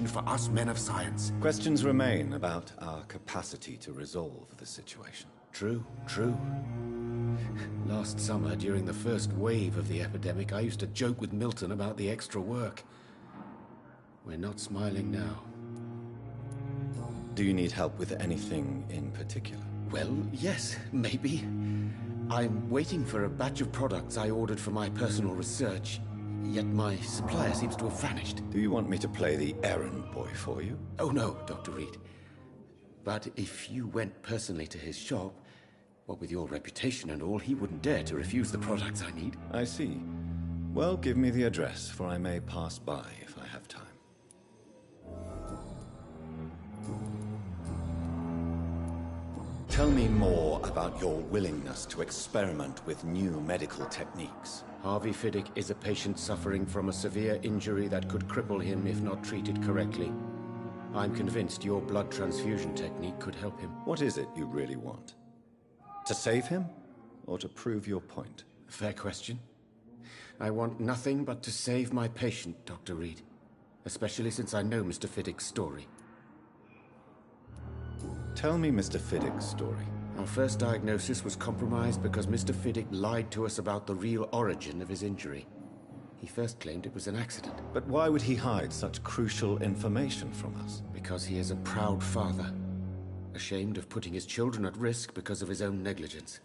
solution for us men of science. Questions remain about our capacity to resolve the situation. True, true. Last summer, during the first wave of the epidemic, I used to joke with Milton about the extra work. We're not smiling now. Do you need help with anything in particular? Well, yes, maybe. I'm waiting for a batch of products I ordered for my personal research, yet my supplier seems to have vanished. Do you want me to play the errand boy for you? Oh no, Dr. Reed. But if you went personally to his shop, what with your reputation and all, he wouldn't dare to refuse the products I need. I see. Well, give me the address, for I may pass by if I have time. Tell me more about your willingness to experiment with new medical techniques. Harvey Fiddick is a patient suffering from a severe injury that could cripple him if not treated correctly. I'm convinced your blood transfusion technique could help him. What is it you really want? To save him, or to prove your point? Fair question. I want nothing but to save my patient, Dr. Reed. Especially since I know Mr. Fiddick's story. Tell me Mr. Fiddick's story. Our first diagnosis was compromised because Mr. Fiddick lied to us about the real origin of his injury. He first claimed it was an accident. But why would he hide such crucial information from us? Because he is a proud father, ashamed of putting his children at risk because of his own negligence.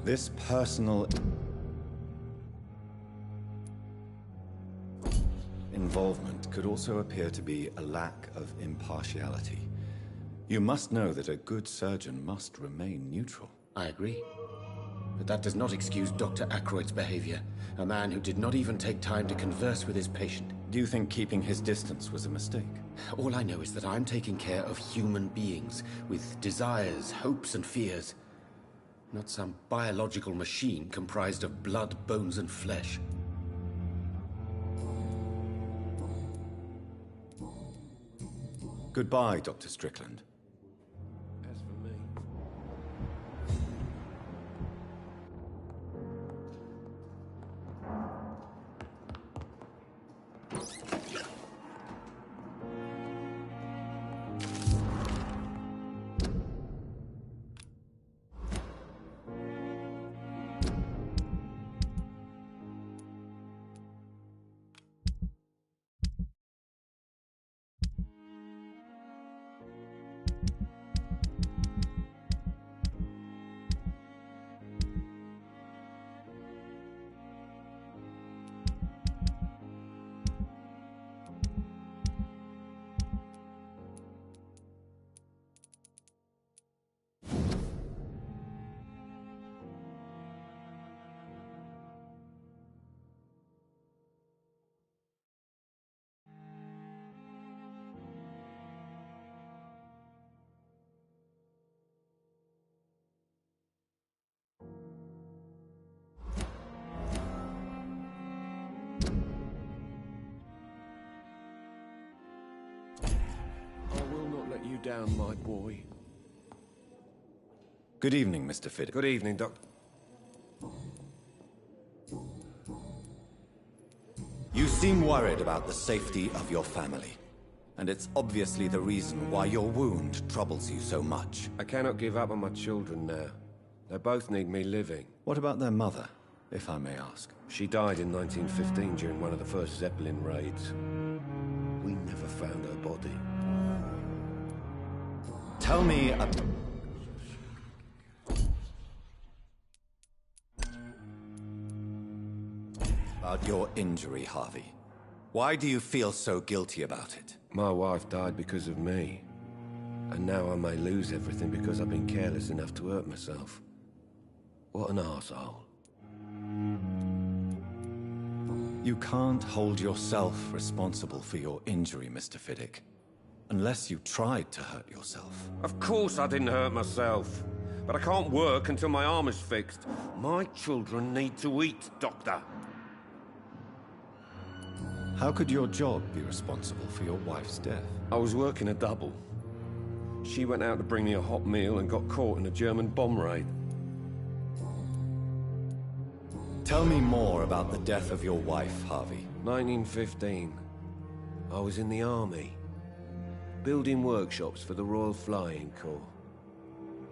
This personal involvement could also appear to be a lack of impartiality. You must know that a good surgeon must remain neutral. I agree. But that does not excuse Dr. Aykroyd's behavior, a man who did not even take time to converse with his patient. Do you think keeping his distance was a mistake? All I know is that I'm taking care of human beings, with desires, hopes, and fears. Not some biological machine comprised of blood, bones, and flesh. Goodbye, Dr. Strickland. As for me... you down, my boy. Good evening, Mr. Fiddick. Good evening, Doc. You seem worried about the safety of your family. And it's obviously the reason why your wound troubles you so much. I cannot give up on my children now. They both need me living. What about their mother, if I may ask? She died in 1915 during one of the first Zeppelin raids. We never found her body. Tell me about your injury, Harvey. Why do you feel so guilty about it? My wife died because of me. And now I may lose everything because I've been careless enough to hurt myself. What an arsehole. You can't hold yourself responsible for your injury, Mr. Fiddick. Unless you tried to hurt yourself. Of course I didn't hurt myself. But I can't work until my arm is fixed. My children need to eat, Doctor. How could your job be responsible for your wife's death? I was working a double. She went out to bring me a hot meal and got caught in a German bomb raid. Tell me more about the death of your wife, Harvey. 1915. I was in the army, building workshops for the Royal Flying Corps.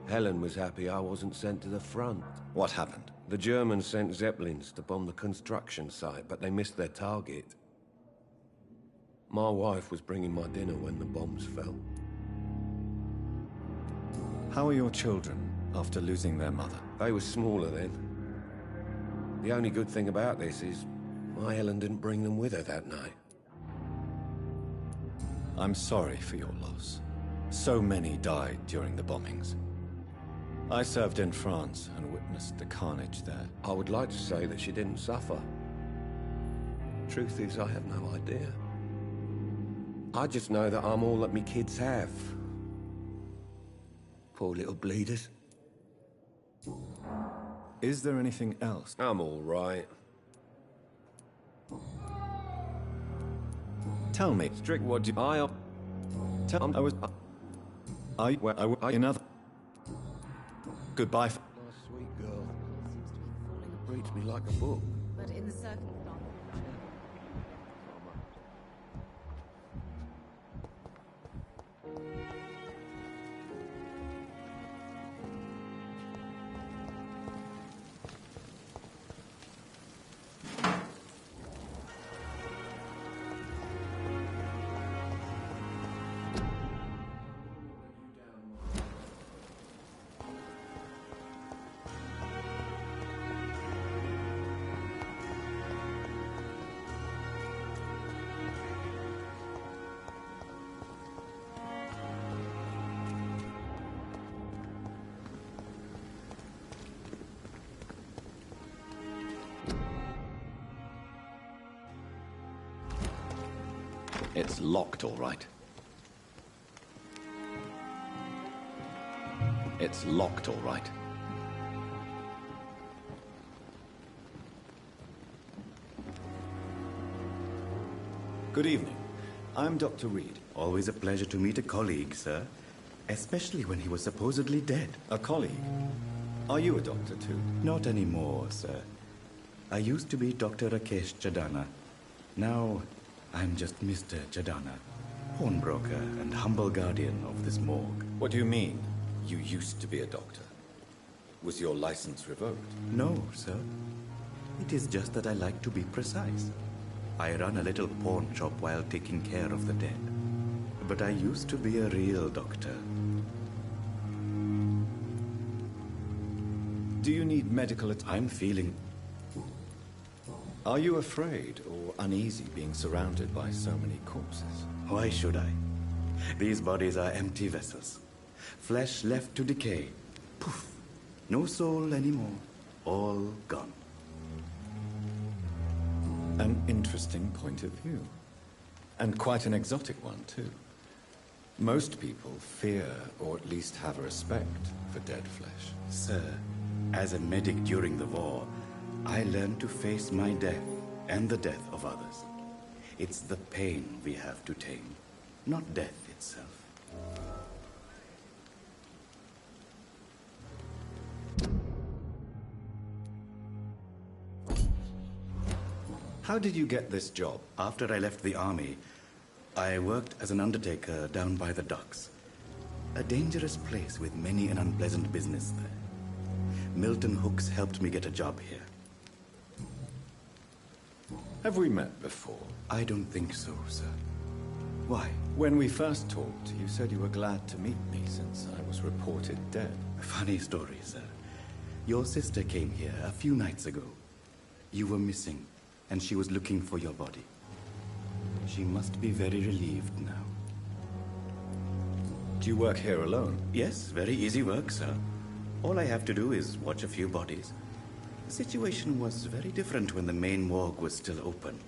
Helen was happy I wasn't sent to the front. What happened? The Germans sent Zeppelins to bomb the construction site, but they missed their target. My wife was bringing my dinner when the bombs fell. How are your children after losing their mother? They were smaller then. The only good thing about this is my Helen didn't bring them with her that night. I'm sorry for your loss. So many died during the bombings. I served in France and witnessed the carnage there. I would like to say that she didn't suffer. Truth is, I have no idea. I just know that I'm all that me kids have. Poor little bleeders. Is there anything else? I'm all right. Tell me. Strict, what do I... Tell I was... another... Goodbye. Nice, sweet girl. Reads me like a book. But in the circumstance... It's locked, all right. It's locked, all right. Good evening. I'm Dr. Reed. Always a pleasure to meet a colleague, sir. Especially when he was supposedly dead. A colleague. Are you a doctor, too? Not anymore, sir. I used to be Dr. Rakesh Chadana. Now, I'm just Mr. Chadana, pawnbroker and humble guardian of this morgue. What do you mean, you used to be a doctor? Was your license revoked? No, sir. It is just that I like to be precise. I run a little pawn shop while taking care of the dead. But I used to be a real doctor. Do you need medical I'm feeling... Are you afraid or uneasy being surrounded by so many corpses? Why should I? These bodies are empty vessels. Flesh left to decay. Poof. No soul anymore. All gone. An interesting point of view. And quite an exotic one, too. Most people fear, or at least have a respect, for dead flesh. Sir, as a medic during the war, I learned to face my death and the death of others. It's the pain we have to tame, not death itself. How did you get this job? After I left the army, I worked as an undertaker down by the docks. A dangerous place with many an unpleasant business there. Milton Hooks helped me get a job here. Have we met before? I don't think so, sir. Why? When we first talked, you said you were glad to meet me since I was reported dead. Funny story, sir. Your sister came here a few nights ago. You were missing, and she was looking for your body. She must be very relieved now. Do you work here alone? Yes, very easy work, sir. All I have to do is watch a few bodies. The situation was very different when the main morgue was still open.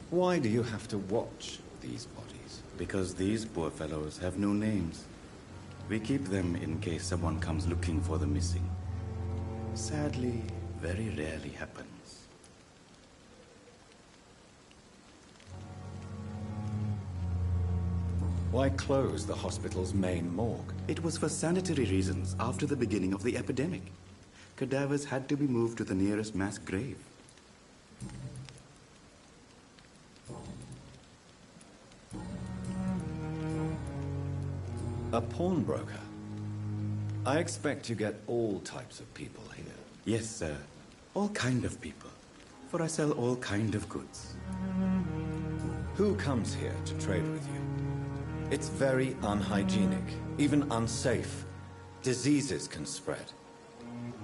Why do you have to watch these bodies? Because these poor fellows have no names. We keep them in case someone comes looking for the missing. Sadly, very rarely happens. Why close the hospital's main morgue? It was for sanitary reasons after the beginning of the epidemic. Cadavers had to be moved to the nearest mass grave. A pawnbroker? I expect you get all types of people here. Yes, sir. All kind of people. For I sell all kind of goods. Who comes here to trade with you? It's very unhygienic, even unsafe. Diseases can spread.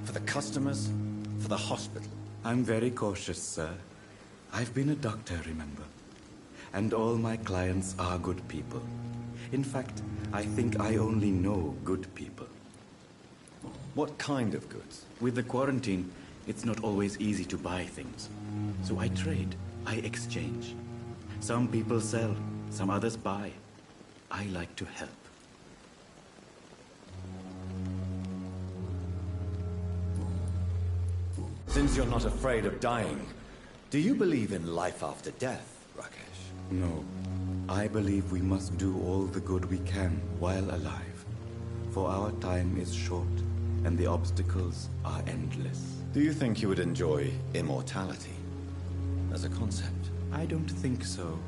For the customers, for the hospital. I'm very cautious, sir. I've been a doctor, remember? And all my clients are good people. In fact, I think I only know good people. What kind of goods? With the quarantine, it's not always easy to buy things. So I trade, I exchange. Some people sell, some others buy. I like to help. Since you're not afraid of dying, do you believe in life after death, Rakesh? No. I believe we must do all the good we can while alive. For our time is short, and the obstacles are endless. Do you think you would enjoy immortality as a concept? I don't think so.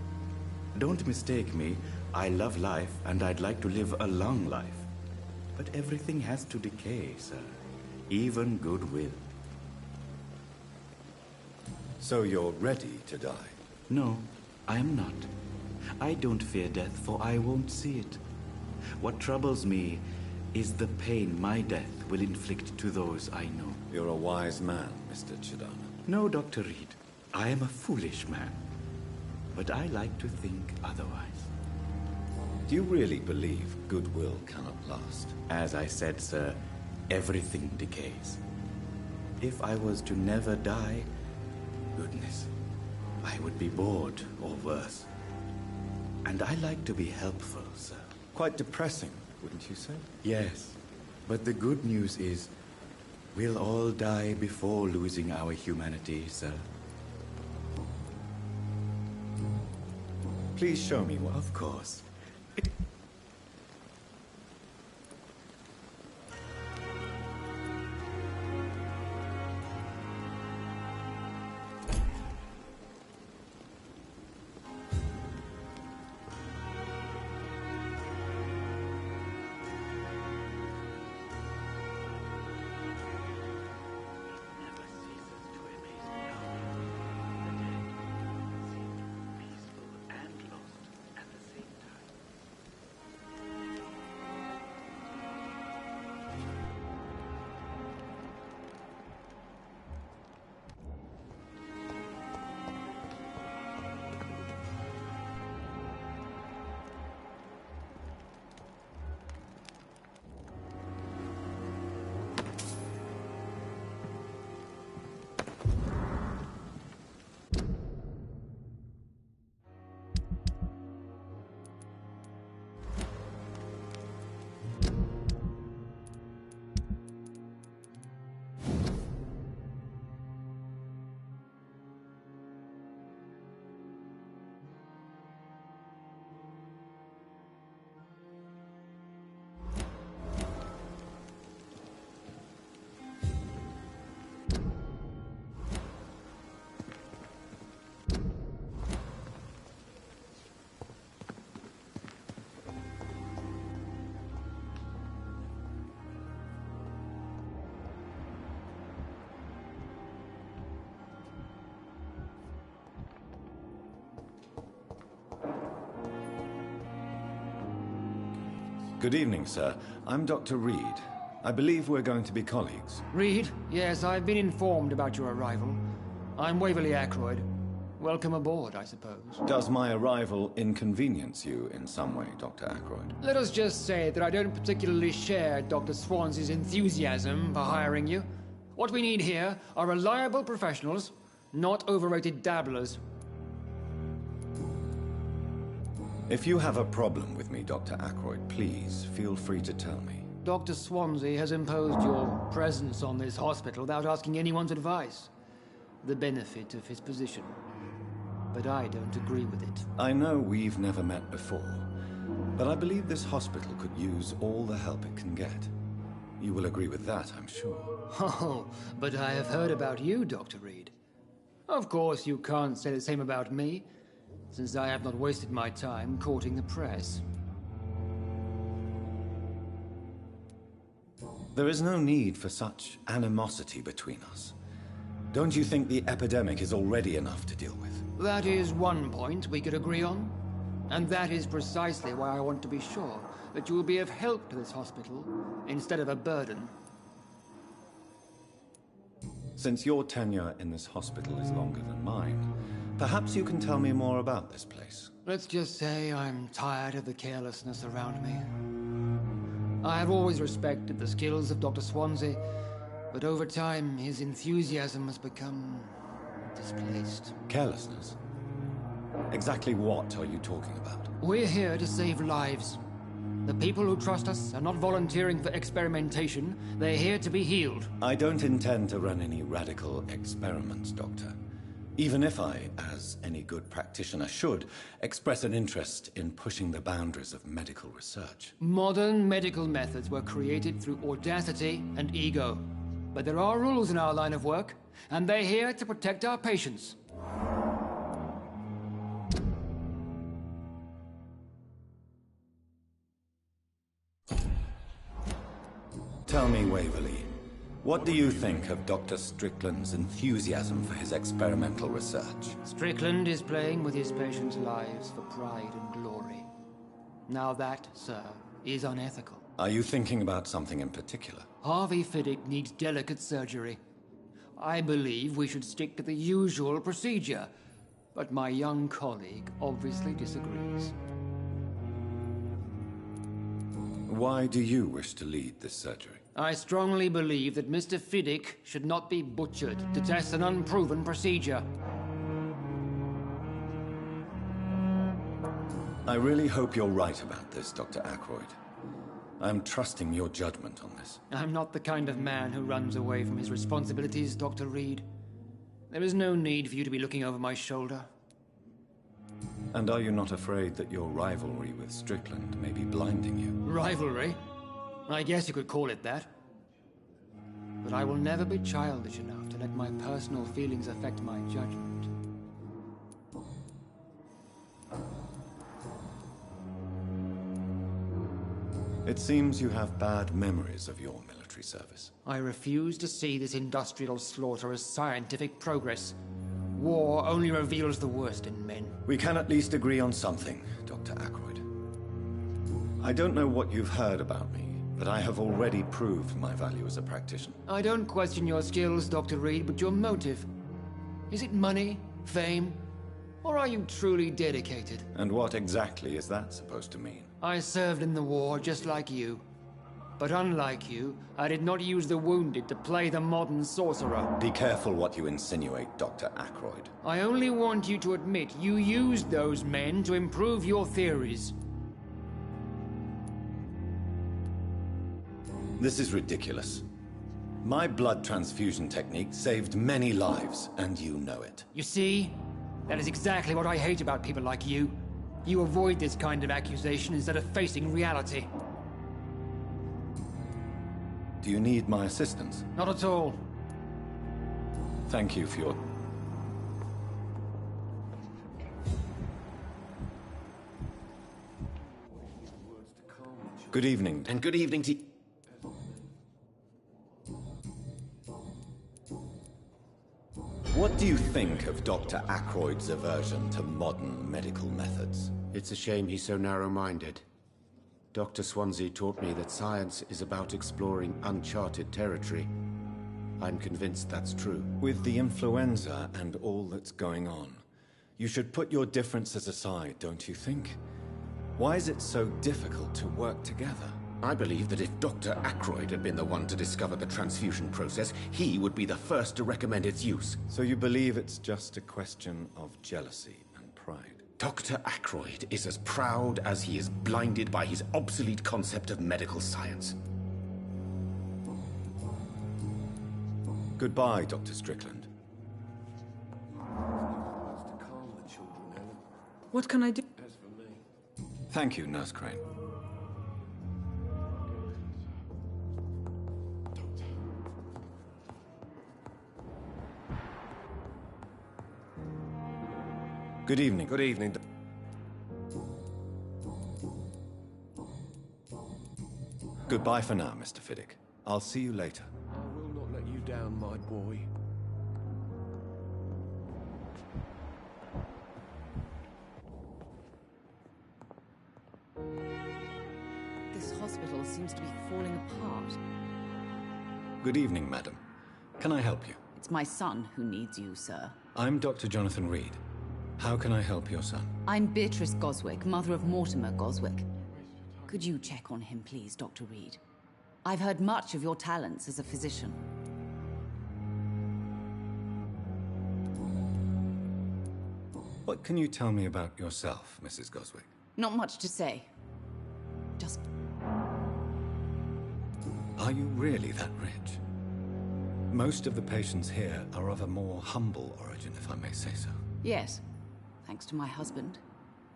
Don't mistake me. I love life, and I'd like to live a long life. But everything has to decay, sir. Even goodwill. So you're ready to die? No, I am not. I don't fear death, for I won't see it. What troubles me is the pain my death will inflict to those I know. You're a wise man, Mr. Chidana. No, Dr. Reed. I am a foolish man. But I like to think otherwise. Do you really believe goodwill cannot last? As I said, sir, everything decays. If I was to never die, goodness, I would be bored or worse. And I like to be helpful, sir. Quite depressing, wouldn't you say? Yes, but the good news is, we'll all die before losing our humanity, sir. Please show me one. Of course. Good evening, sir. I'm Dr. Reed. I believe we're going to be colleagues. Reed? Yes, I've been informed about your arrival. I'm Waverly Ackroyd. Welcome aboard, I suppose. Does my arrival inconvenience you in some way, Dr. Ackroyd? Let us just say that I don't particularly share Dr. Swansea's enthusiasm for hiring you. What we need here are reliable professionals, not overrated dabblers. If you have a problem with me, Dr. Ackroyd, please feel free to tell me. Dr. Swansea has imposed your presence on this hospital without asking anyone's advice. The benefit of his position. But I don't agree with it. I know we've never met before, but I believe this hospital could use all the help it can get. You will agree with that, I'm sure. Oh, but I have heard about you, Dr. Reed. Of course, you can't say the same about me, since I have not wasted my time courting the press. There is no need for such animosity between us. Don't you think the epidemic is already enough to deal with? That is one point we could agree on. And that is precisely why I want to be sure that you will be of help to this hospital instead of a burden. Since your tenure in this hospital is longer than mine, perhaps you can tell me more about this place. Let's just say I'm tired of the carelessness around me. I have always respected the skills of Dr. Swansea, but over time his enthusiasm has become displaced. Carelessness? Exactly what are you talking about? We're here to save lives. The people who trust us are not volunteering for experimentation. They're here to be healed. I don't intend to run any radical experiments, Doctor. Even if I, as any good practitioner should, express an interest in pushing the boundaries of medical research. Modern medical methods were created through audacity and ego. But there are rules in our line of work, and they're here to protect our patients. Tell me, Waverly, what do you think of Dr. Strickland's enthusiasm for his experimental research? Strickland is playing with his patients' lives for pride and glory. Now that, sir, is unethical. Are you thinking about something in particular? Harvey Fiddick needs delicate surgery. I believe we should stick to the usual procedure, but my young colleague obviously disagrees. Why do you wish to lead this surgery? I strongly believe that Mr. Fiddick should not be butchered to test an unproven procedure. I really hope you're right about this, Dr. Ackroyd. I'm trusting your judgment on this. I'm not the kind of man who runs away from his responsibilities, Dr. Reed. There is no need for you to be looking over my shoulder. And are you not afraid that your rivalry with Strickland may be blinding you? Rivalry? I guess you could call it that. But I will never be childish enough to let my personal feelings affect my judgment. It seems you have bad memories of your military service. I refuse to see this industrial slaughter as scientific progress. War only reveals the worst in men. We can at least agree on something, Dr. Ackroyd. I don't know what you've heard about me, but I have already proved my value as a practitioner. I don't question your skills, Dr. Reed, but your motive. Is it money, fame, or are you truly dedicated? And what exactly is that supposed to mean? I served in the war just like you. But unlike you, I did not use the wounded to play the modern sorcerer. Be careful what you insinuate, Dr. Ackroyd. I only want you to admit you used those men to improve your theories. This is ridiculous. My blood transfusion technique saved many lives, and you know it. You see? That is exactly what I hate about people like you. You avoid this kind of accusation instead of facing reality. Do you need my assistance? Not at all. Thank you for your... Good evening. And good evening to... What do you think of Dr. Ackroyd's aversion to modern medical methods? It's a shame he's so narrow-minded. Dr. Swansea taught me that science is about exploring uncharted territory. I'm convinced that's true. With the influenza and all that's going on, you should put your differences aside, don't you think? Why is it so difficult to work together? I believe that if Dr. Ackroyd had been the one to discover the transfusion process, he would be the first to recommend its use. So you believe it's just a question of jealousy and pride? Dr. Ackroyd is as proud as he is blinded by his obsolete concept of medical science. Goodbye, Dr. Strickland. What can I do? Thank you, Nurse Crane. Good evening. Good evening. Goodbye for now, Mr. Fiddick. I'll see you later. I will not let you down, my boy. This hospital seems to be falling apart. Good evening, madam. Can I help you? It's my son who needs you, sir. I'm Dr. Jonathan Reed. How can I help your son? I'm Beatrice Goswick, mother of Mortimer Goswick. Could you check on him, please, Dr. Reed? I've heard much of your talents as a physician. What can you tell me about yourself, Mrs. Goswick? Not much to say. Just... Are you really that rich? Most of the patients here are of a more humble origin, if I may say so. Yes. Thanks to my husband.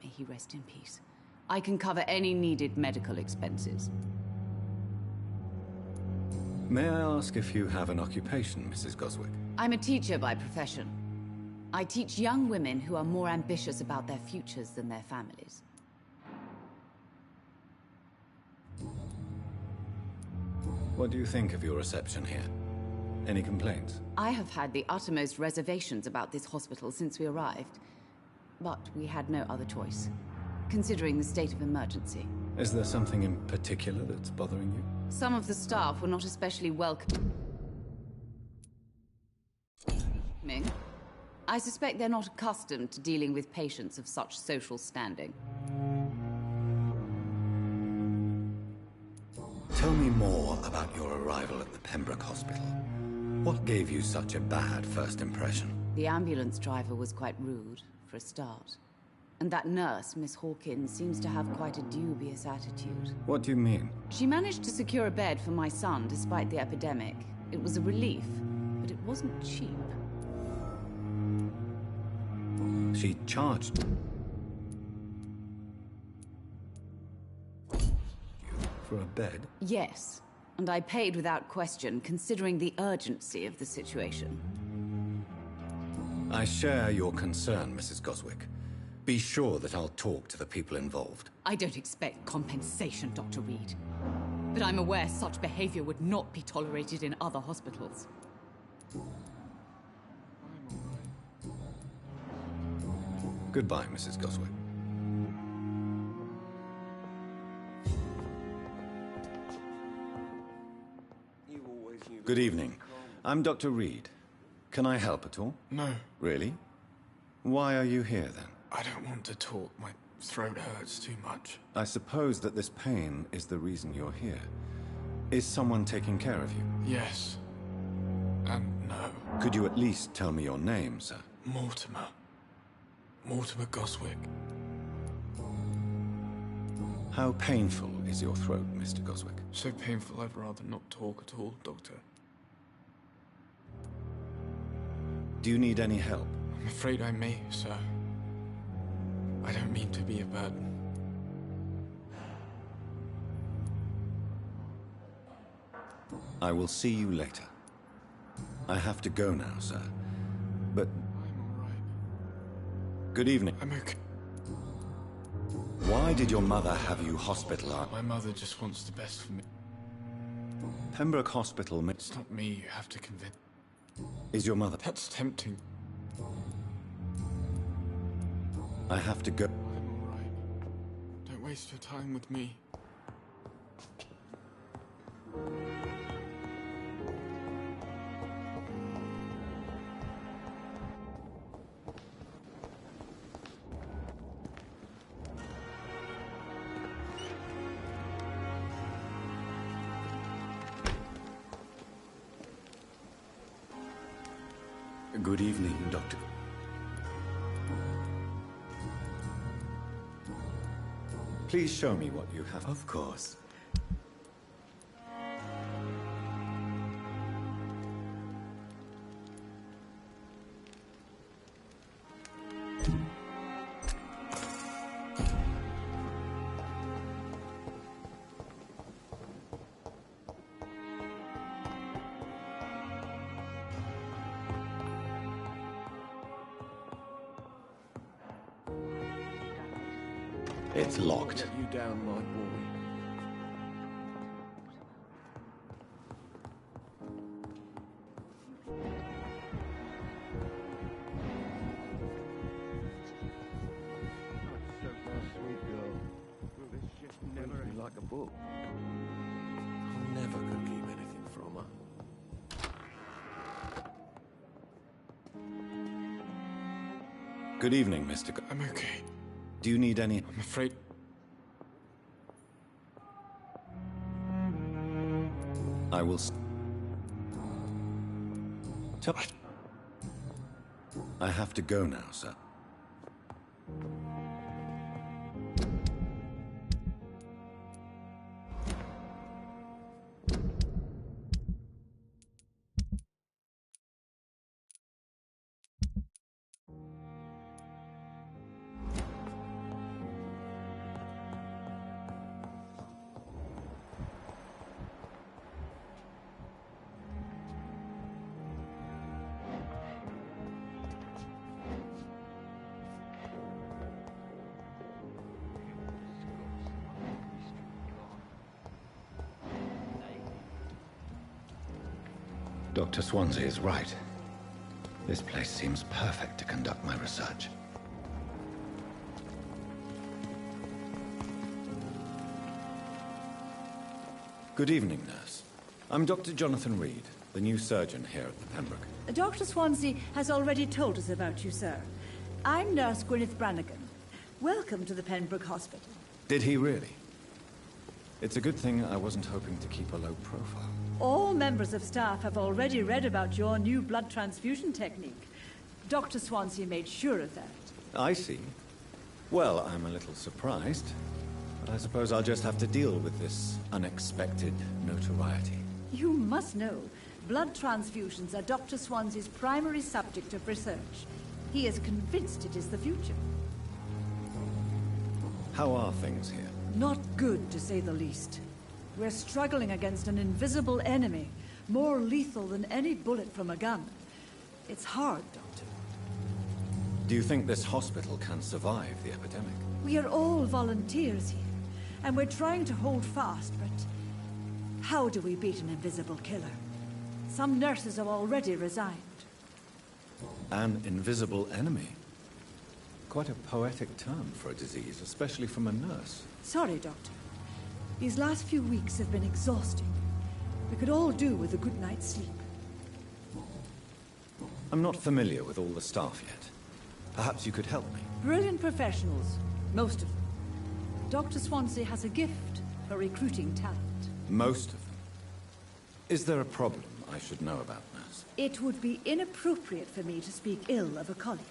May he rest in peace. I can cover any needed medical expenses. May I ask if you have an occupation, Mrs. Goswick? I'm a teacher by profession. I teach young women who are more ambitious about their futures than their families. What do you think of your reception here? Any complaints? I have had the uttermost reservations about this hospital since we arrived. But we had no other choice, considering the state of emergency. Is there something in particular that's bothering you? Some of the staff were not especially welcoming. I suspect they're not accustomed to dealing with patients of such social standing. Tell me more about your arrival at the Pembroke Hospital. What gave you such a bad first impression? The ambulance driver was quite rude, for a start. And that nurse, Miss Hawkins, seems to have quite a dubious attitude. What do you mean? She managed to secure a bed for my son despite the epidemic. It was a relief, but it wasn't cheap. She charged you for a bed? Yes, and I paid without question, considering the urgency of the situation. I share your concern, Mrs. Goswick. Be sure that I'll talk to the people involved. I don't expect compensation, Dr. Reed. But I'm aware such behavior would not be tolerated in other hospitals. Goodbye, Mrs. Goswick. Good evening. I'm Dr. Reed. Can I help at all? No, Really? Why are you here, then? I don't want to talk. My throat hurts too much. I suppose that this pain is the reason you're here. Is someone taking care of you? Yes. And no. Could you at least tell me your name, sir? Mortimer. Mortimer Goswick. How painful is your throat, Mr. Goswick? So painful I'd rather not talk at all, Doctor. Do you need any help? I'm afraid I may, sir. I don't mean to be a burden. I will see you later. I have to go now, sir. But I'm all right. good evening. I'm okay. Why did your mother have you hospitalized? My mother just wants the best for me. Pembroke Hospital It's not me you have to convince. is your mother. That's tempting. I have to go. I'm all right. Don't waste your time with me. Good evening, Doctor. Please show me what you have. Of course. It's locked. Let you down, my boy. like a book. I never could keep anything from her. Good evening, Mr. I'm okay. Do you need any... I'm afraid... I will... Tell... I have to go now, sir. Dr. Swansea is right. This place seems perfect to conduct my research. Good evening, nurse. I'm Dr. Jonathan Reed, the new surgeon here at the Pembroke. Dr. Swansea has already told us about you, sir. I'm Nurse Gwyneth Brannigan. Welcome to the Pembroke Hospital. Did he really? It's a good thing I wasn't hoping to keep a low profile. All members of staff have already read about your new blood transfusion technique. Dr. Swansea made sure of that. I see. Well, I'm a little surprised, but I suppose I'll just have to deal with this unexpected notoriety. You must know, blood transfusions are Dr. Swansea's primary subject of research. He is convinced it is the future. How are things here? Not good, to say the least. We're struggling against an invisible enemy, more lethal than any bullet from a gun. It's hard, Doctor. Do you think this hospital can survive the epidemic? We are all volunteers here, and we're trying to hold fast, but how do we beat an invisible killer? Some nurses have already resigned. An invisible enemy? Quite a poetic term for a disease, especially from a nurse. Sorry, Doctor. These last few weeks have been exhausting. We could all do with a good night's sleep. I'm not familiar with all the staff yet. Perhaps you could help me. Brilliant professionals, most of them. Dr. Swansea has a gift for recruiting talent. Most of them? Is there a problem I should know about, nurse? It would be inappropriate for me to speak ill of a colleague.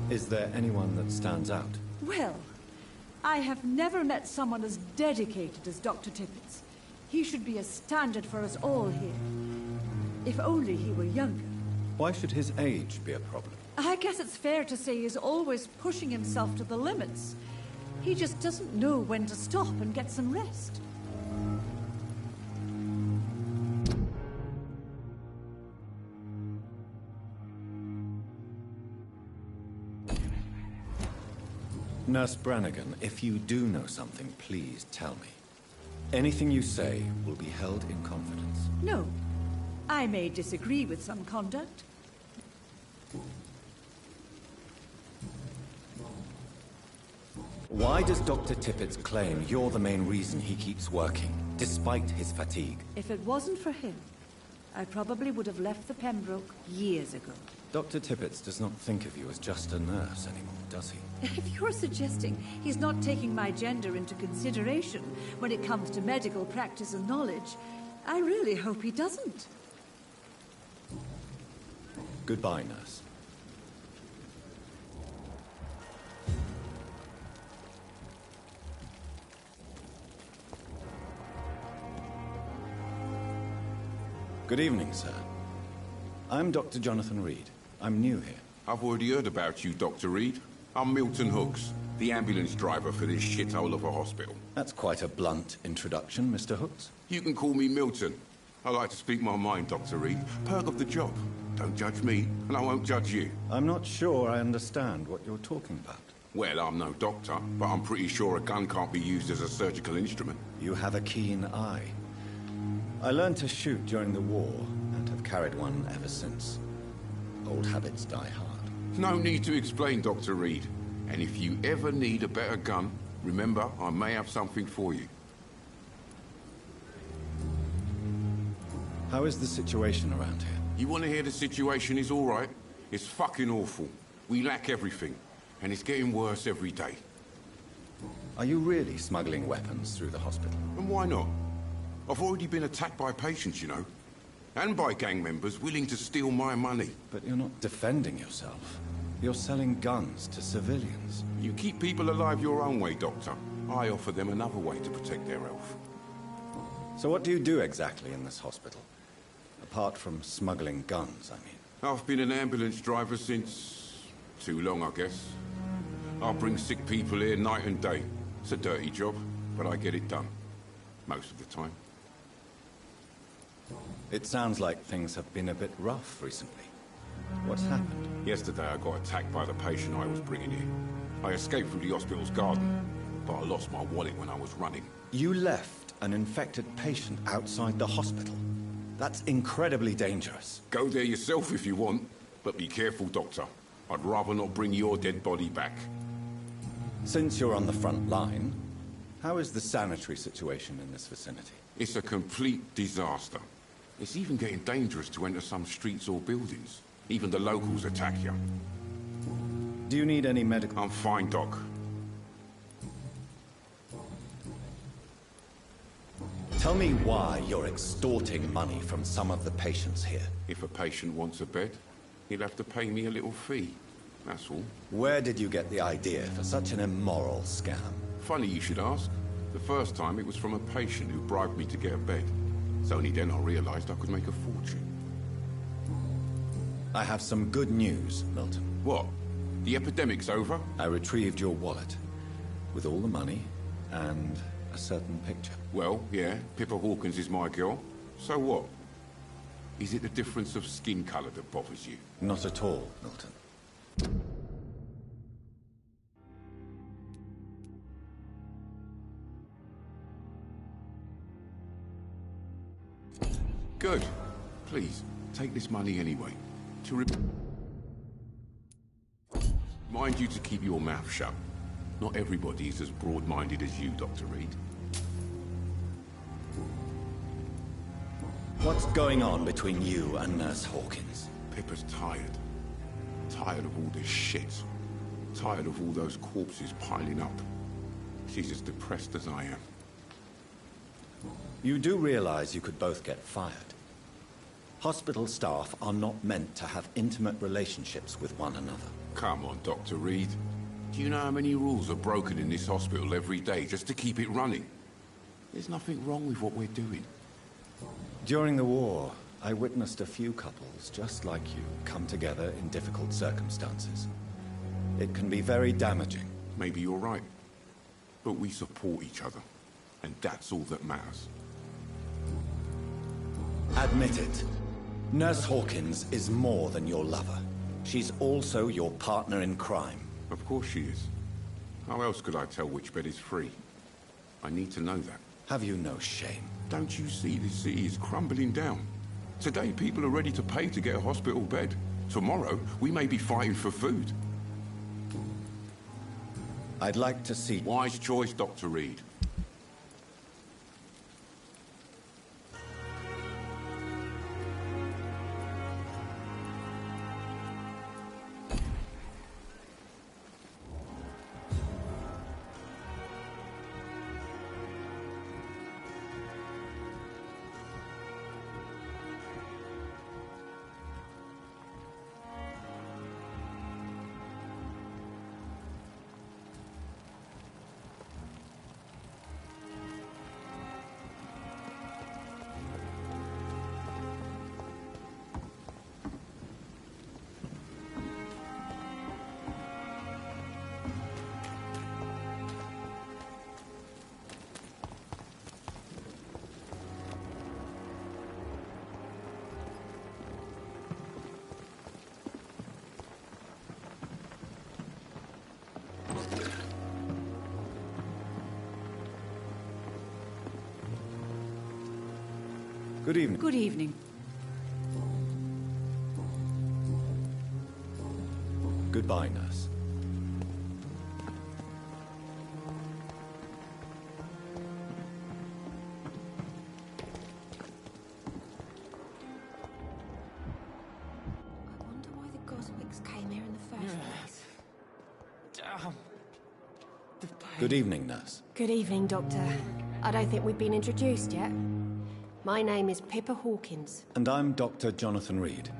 Is there anyone that stands out? Well, I have never met someone as dedicated as Dr. Tippett. He should be a standard for us all here. If only he were younger. Why should his age be a problem? I guess it's fair to say he's always pushing himself to the limits. He just doesn't know when to stop and get some rest. Nurse Brannigan, if you do know something, please tell me. Anything you say will be held in confidence. No. I may disagree with some conduct. Why does Dr. Tippett claim you're the main reason he keeps working, despite his fatigue? If it wasn't for him, I probably would have left the Pembroke years ago. Dr. Tippett does not think of you as just a nurse anymore, does he? If you're suggesting he's not taking my gender into consideration when it comes to medical practice and knowledge, I really hope he doesn't. Goodbye, nurse. Good evening, sir. I'm Dr. Jonathan Reed. I'm new here. I've already heard about you, Dr. Reed. I'm Milton Hooks, the ambulance driver for this shithole of a hospital. That's quite a blunt introduction, Mr. Hooks. You can call me Milton. I like to speak my mind, Dr. Reed. Perk of the job. Don't judge me, and I won't judge you. I'm not sure I understand what you're talking about. Well, I'm no doctor, but I'm pretty sure a gun can't be used as a surgical instrument. You have a keen eye. I learned to shoot during the war, and have carried one ever since. Old habits die hard. No need to explain, Dr. Reed. And if you ever need a better gun, remember, I may have something for you. How is the situation around here? You want to hear the situation is all right? It's fucking awful. We lack everything, and it's getting worse every day. Are you really smuggling weapons through the hospital? And why not? I've already been attacked by patients, you know. And by gang members willing to steal my money. But you're not defending yourself. You're selling guns to civilians. You keep people alive your own way, Doctor. I offer them another way to protect their health. So what do you do exactly in this hospital? Apart from smuggling guns, I mean. I've been an ambulance driver since... too long, I guess. I bring sick people here night and day. It's a dirty job, but I get it done. Most of the time. It sounds like things have been a bit rough recently. What's happened? Yesterday I got attacked by the patient I was bringing here. I escaped through the hospital's garden, but I lost my wallet when I was running. You left an infected patient outside the hospital? That's incredibly dangerous. Go there yourself if you want, but be careful, Doctor. I'd rather not bring your dead body back. Since you're on the front line, how is the sanitary situation in this vicinity? It's a complete disaster. It's even getting dangerous to enter some streets or buildings. Even the locals attack you. Do you need any medical... I'm fine, Doc. Tell me why you're extorting money from some of the patients here. If a patient wants a bed, he'll have to pay me a little fee. That's all. Where did you get the idea for such an immoral scam? Funny you should ask. The first time it was from a patient who bribed me to get a bed. It's only then I realized I could make a fortune. I have some good news, Milton. What? The epidemic's over? I retrieved your wallet, with all the money, and a certain picture. Well, yeah, Pippa Hawkins is my girl. So what? Is it the difference of skin color that bothers you? Not at all, Milton. Good. Please, take this money anyway. Mind you to keep your mouth shut. Not everybody is as broad-minded as you, Dr. Reed. What's going on between you and Nurse Hawkins? Pippa's tired. Tired of all this shit. Tired of all those corpses piling up. She's as depressed as I am. You do realize you could both get fired. Hospital staff are not meant to have intimate relationships with one another. Come on, Dr. Reed. Do you know how many rules are broken in this hospital every day just to keep it running? There's nothing wrong with what we're doing. During the war, I witnessed a few couples just like you come together in difficult circumstances. It can be very damaging. Maybe you're right. But we support each other. And that's all that matters. Admit it. Nurse Hawkins is more than your lover. She's also your partner in crime. Of course she is. How else could I tell which bed is free? I need to know that. Have you no shame? Don't you see this city is crumbling down? Today people are ready to pay to get a hospital bed. Tomorrow we may be fighting for food. I'd like to see... Wise choice, Dr. Reed. Good evening. Good evening. Goodbye, nurse. Good evening, nurse. Good evening, Doctor. I don't think we've been introduced yet. My name is Pippa Hawkins. And I'm Dr. Jonathan Reed.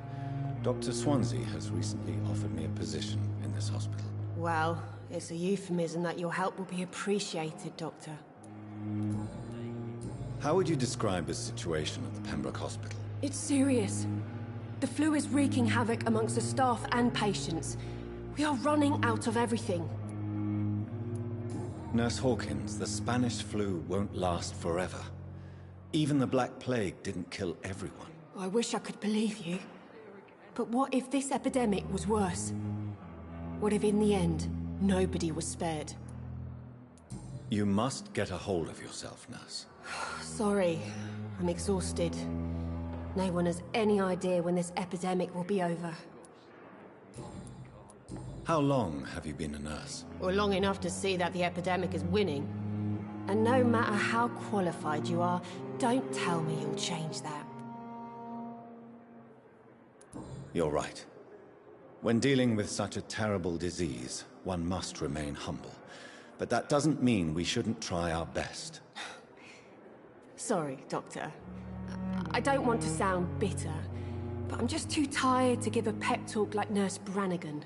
Dr. Swansea has recently offered me a position in this hospital. Well, it's a euphemism that your help will be appreciated, Doctor. How would you describe the situation at the Pembroke Hospital? It's serious. The flu is wreaking havoc amongst the staff and patients. We are running out of everything. Nurse Hawkins, the Spanish flu won't last forever. Even the Black Plague didn't kill everyone. I wish I could believe you. But what if this epidemic was worse? What if in the end, nobody was spared? You must get a hold of yourself, nurse. Sorry, I'm exhausted. No one has any idea when this epidemic will be over. How long have you been a nurse? Well, long enough to see that the epidemic is winning. And no matter how qualified you are, don't tell me you'll change that. You're right. When dealing with such a terrible disease, one must remain humble. But that doesn't mean we shouldn't try our best. Sorry, Doctor. I don't want to sound bitter, but I'm just too tired to give a pep talk like Nurse Brannigan.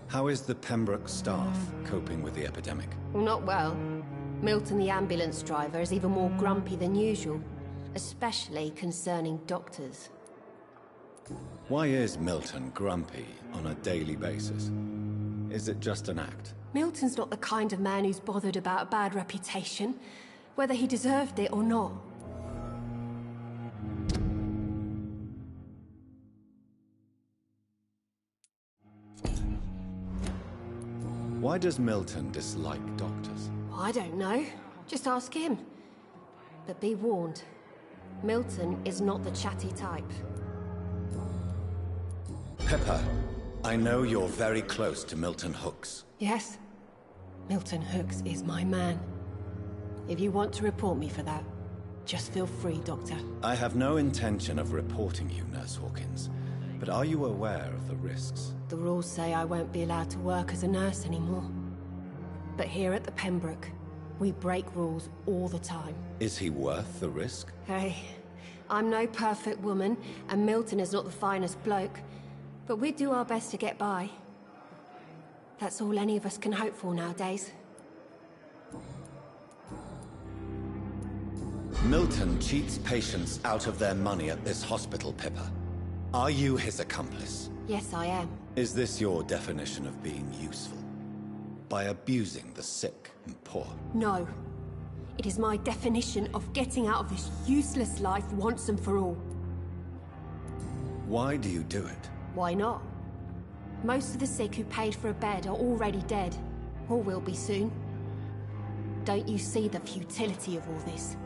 How is the Pembroke staff coping with the epidemic? Well, not well. Milton, the ambulance driver, is even more grumpy than usual, especially concerning doctors. Why is Milton grumpy on a daily basis? Is it just an act? Milton's not the kind of man who's bothered about a bad reputation, whether he deserved it or not. Why does Milton dislike doctors? I don't know. Just ask him. But be warned, Milton is not the chatty type. Pepper, I know you're very close to Milton Hooks. Yes, Milton Hooks is my man. If you want to report me for that, just feel free, Doctor. I have no intention of reporting you, Nurse Hawkins. But are you aware of the risks? The rules say I won't be allowed to work as a nurse anymore. But here at the Pembroke, we break rules all the time. Is he worth the risk? Hey, I'm no perfect woman, and Milton is not the finest bloke. But we do our best to get by. That's all any of us can hope for nowadays. Milton cheats patients out of their money at this hospital, Pippa. Are you his accomplice? Yes, I am. Is this your definition of being useful? By abusing the sick and poor? No. It is my definition of getting out of this useless life once and for all. Why do you do it? Why not? Most of the sick who paid for a bed are already dead, or will be soon. Don't you see the futility of all this?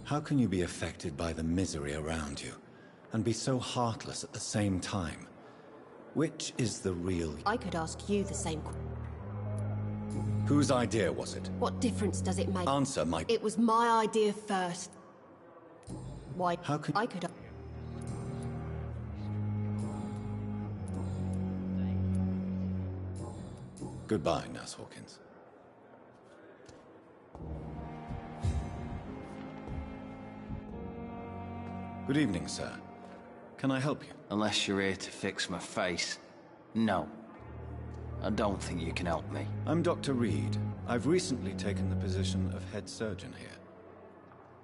How can you be affected by the misery around you, and be so heartless at the same time? Which is the real... I could ask you the same question. Whose idea was it? What difference does it make? Answer my... It was my idea first. Why? How could... I could... Goodbye, Nurse Hawkins. Good evening, sir. Can I help you? Unless you're here to fix my face. No. I don't think you can help me. I'm Dr. Reed. I've recently taken the position of head surgeon here.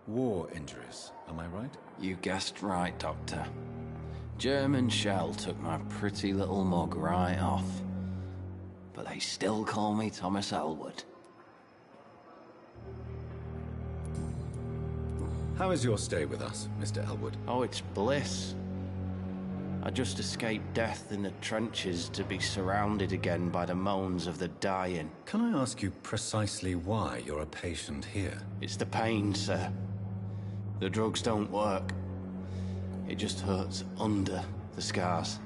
War injuries, am I right? You guessed right, Doctor. German shell took my pretty little mug right off. But they still call me Thomas Elwood. How is your stay with us, Mr. Elwood? Oh, it's bliss. I just escaped death in the trenches to be surrounded again by the moans of the dying. Can I ask you precisely why you're a patient here? It's the pain, sir. The drugs don't work. It just hurts under the scars,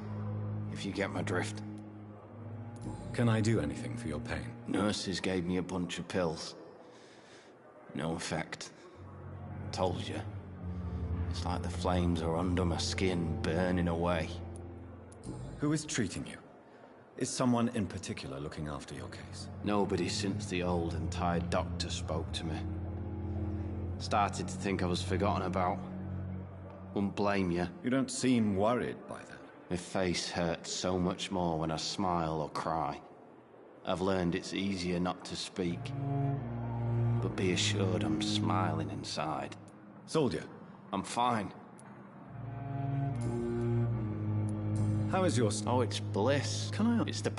if you get my drift. Can I do anything for your pain? Nurses gave me a bunch of pills. No effect. Told you. It's like the flames are under my skin, burning away. Who is treating you? Is someone in particular looking after your case? Nobody since the old and tired doctor spoke to me. Started to think I was forgotten about. Wouldn't blame you. You don't seem worried by that. My face hurts so much more when I smile or cry. I've learned it's easier not to speak. But be assured I'm smiling inside. Soldier. I'm fine. How is your... Oh, it's bliss. Can I... It's the...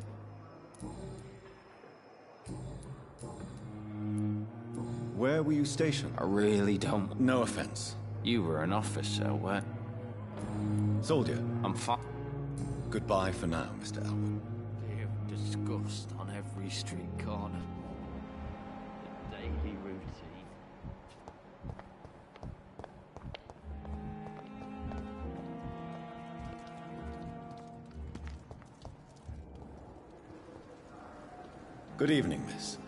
Where were you stationed? I really don't... No offense. You were an officer, weren't... Soldier. I'm fine. Goodbye for now, Mr. Elwood. Disgust on every street corner. The daily routine. Good evening, miss.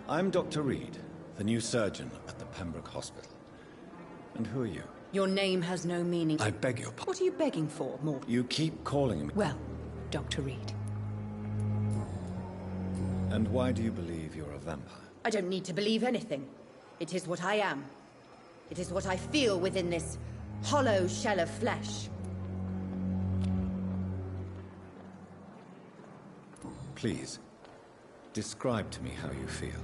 I'm Dr. Reed, the new surgeon at the Pembroke Hospital. And who are you? Your name has no meaning. I beg your pardon. What are you begging for, Morton? You keep calling me... Well, Dr. Reed. And why do you believe you're a vampire? I don't need to believe anything. It is what I am. It is what I feel within this hollow shell of flesh. Please, describe to me how you feel.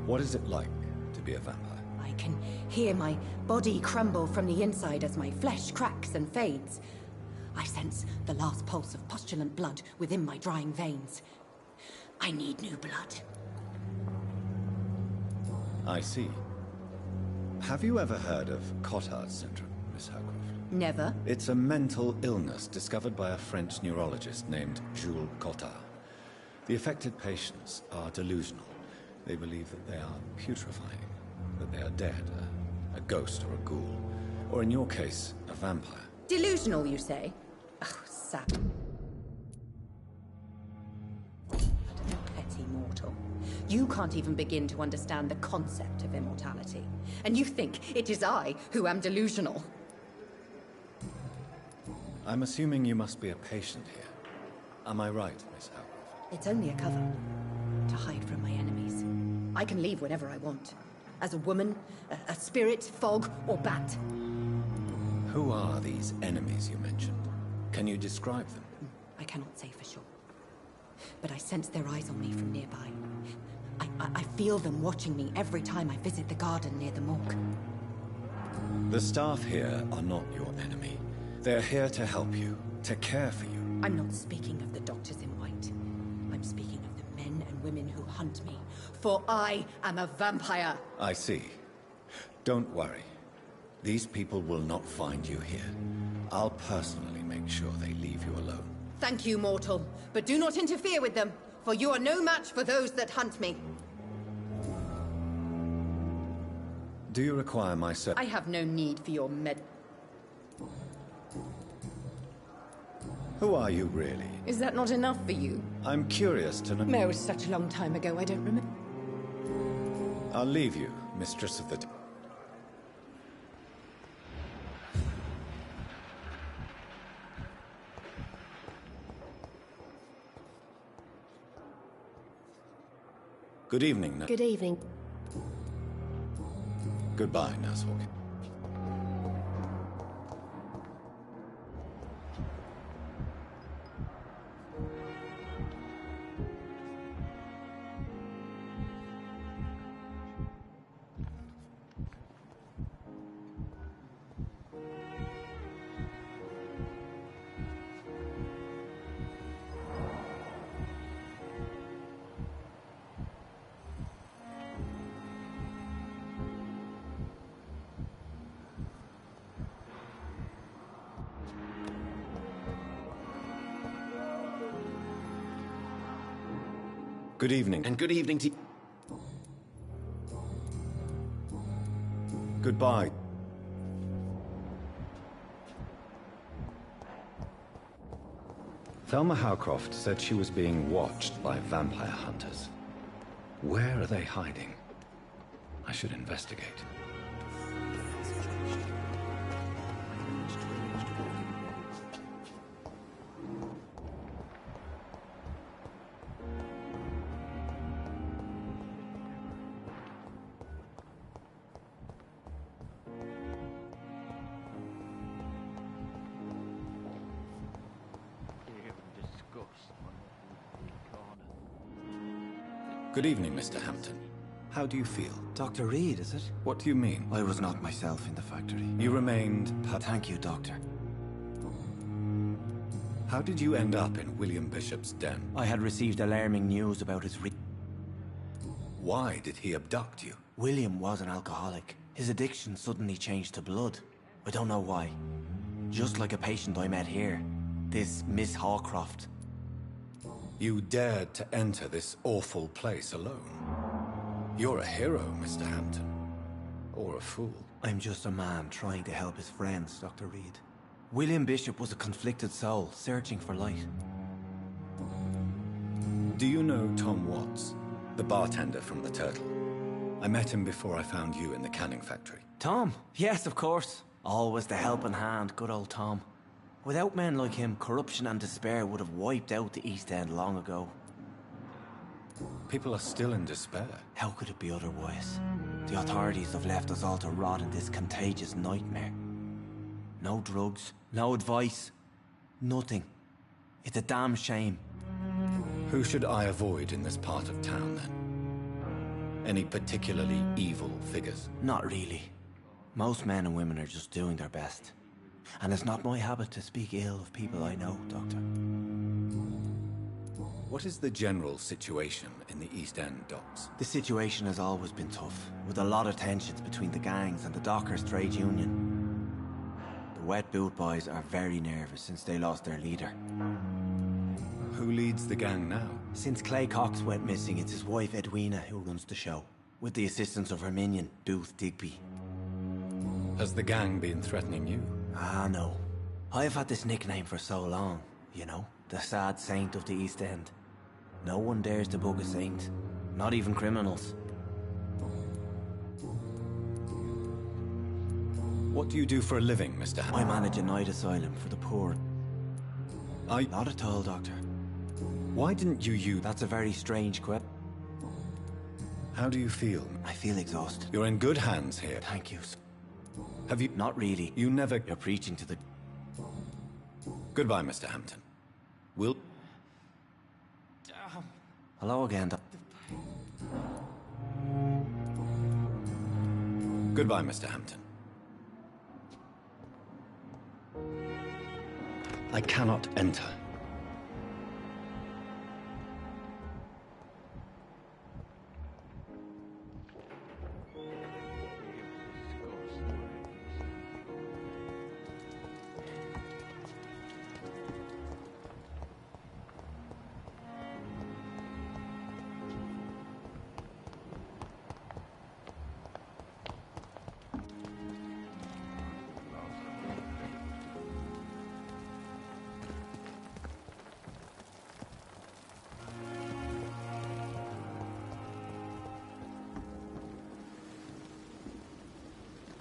What is it like to be a vampire? I can hear my body crumble from the inside as my flesh cracks and fades. I sense the last pulse of postulant blood within my drying veins. I need new blood. I see. Have you ever heard of Cotard syndrome, Miss Howcroft? Never. It's a mental illness discovered by a French neurologist named Jules Cotard. The affected patients are delusional. They believe that they are putrefying, that they are dead, a ghost or a ghoul, or in your case, a vampire. Delusional, you say? Oh, sap. Petty mortal. You can't even begin to understand the concept of immortality. And you think it is I who am delusional. I'm assuming you must be a patient here. Am I right, Miss Howcroft? It's only a cover. To hide from my enemies. I can leave whenever I want. As a woman, a spirit, fog, or bat. Who are these enemies you mentioned? Can you describe them? I cannot say for sure. But I sense their eyes on me from nearby. I feel them watching me every time I visit the garden near the morgue. The staff here are not your enemy. They're here to help you, to care for you. I'm not speaking of the doctors in white. I'm speaking of the men and women who hunt me. For I am a vampire. I see. Don't worry. These people will not find you here. I'll personally make sure they leave you alone. Thank you, mortal. But do not interfere with them, for you are no match for those that hunt me. Do you require my service? I have no need for your Who are you, really? Is that not enough for you? I'm curious to know... No, it was such a long time ago, I don't remember. I'll leave you, Mistress of the... Good evening, Nurse. Good evening. Goodbye, Nurse Hawkins. Good evening. And good evening to... Goodbye. Thelma Howcroft said she was being watched by vampire hunters. Where are they hiding? I should investigate. Good evening, Mr. Hampton. How do you feel? Dr. Reed, is it? What do you mean? I was not myself in the factory. You remained... Thank you, Doctor. How did you end up in William Bishop's den? I had received alarming news about his Why did he abduct you? William was an alcoholic. His addiction suddenly changed to blood. I don't know why. Just like a patient I met here. This Miss Hawcroft. You dared to enter this awful place alone. You're a hero, Mr. Hampton. Or a fool. I'm just a man trying to help his friends, Dr. Reed. William Bishop was a conflicted soul, searching for light. Do you know Tom Watts, the bartender from the Turtle? I met him before I found you in the canning factory. Tom? Yes, of course. Always the helping hand, good old Tom. Without men like him, corruption and despair would have wiped out the East End long ago. People are still in despair. How could it be otherwise? The authorities have left us all to rot in this contagious nightmare. No drugs, no advice, nothing. It's a damn shame. Who should I avoid in this part of town, then? Any particularly evil figures? Not really. Most men and women are just doing their best. And it's not my habit to speak ill of people I know, Doctor. What is the general situation in the East End docks? The situation has always been tough, with a lot of tensions between the gangs and the Dockers' trade union. The Wet Boot Boys are very nervous since they lost their leader. Who leads the gang now? Since Clay Cox went missing, it's his wife Edwina who runs the show, with the assistance of her minion, Booth Digby. Has the gang been threatening you? Ah, no. I've had this nickname for so long, you know, the sad saint of the East End. No one dares to bug a saint, not even criminals. What do you do for a living, Mr. Hammond? I manage a night asylum for the poor. Not at all, Doctor. Why didn't you use... That's a very strange question. How do you feel? I feel exhausted. You're in good hands here. Thank you. Have you... Not really. You never... You're preaching to the... Goodbye, Mr. Hampton. We'll... Hello again, Goodbye, Mr. Hampton. I cannot enter.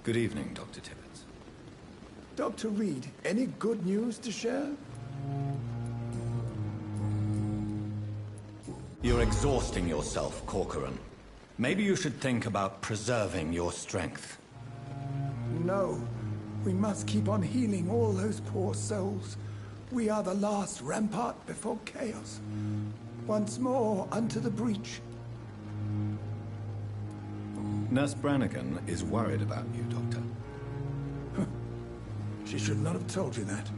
Good evening, Dr. Tibbets. Dr. Reed, any good news to share? You're exhausting yourself, Corcoran. Maybe you should think about preserving your strength. No. We must keep on healing all those poor souls. We are the last rampart before chaos. Once more, unto the breach. Nurse Brannigan is worried about you, Doctor. She should not have told you that.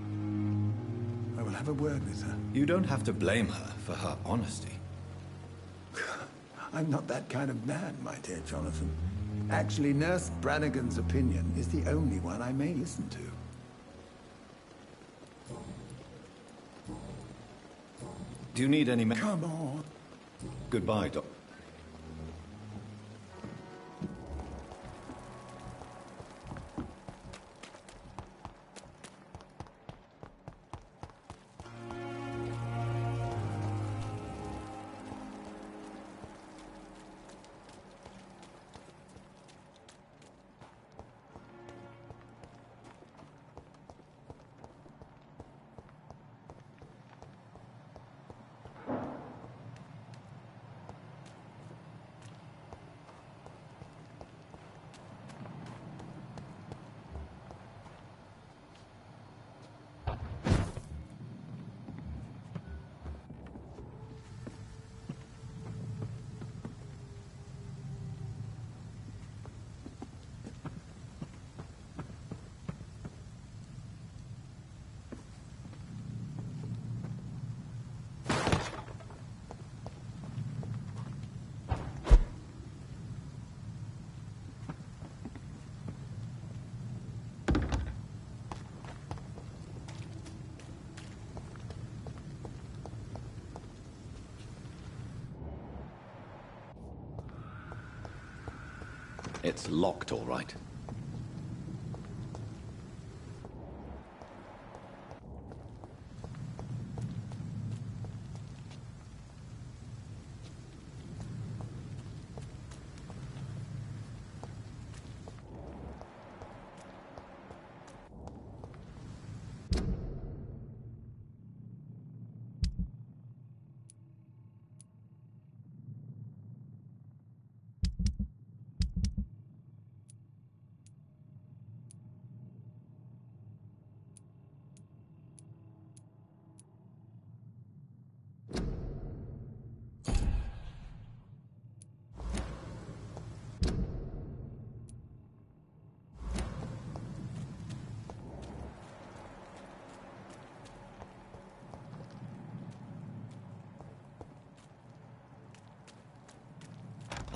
I will have a word with her. You don't have to blame her for her honesty. I'm not that kind of man, my dear Jonathan. Actually, Nurse Brannigan's opinion is the only one I may listen to. Do you need any... Come on. Goodbye, Doc. It's locked, all right.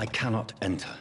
I cannot enter.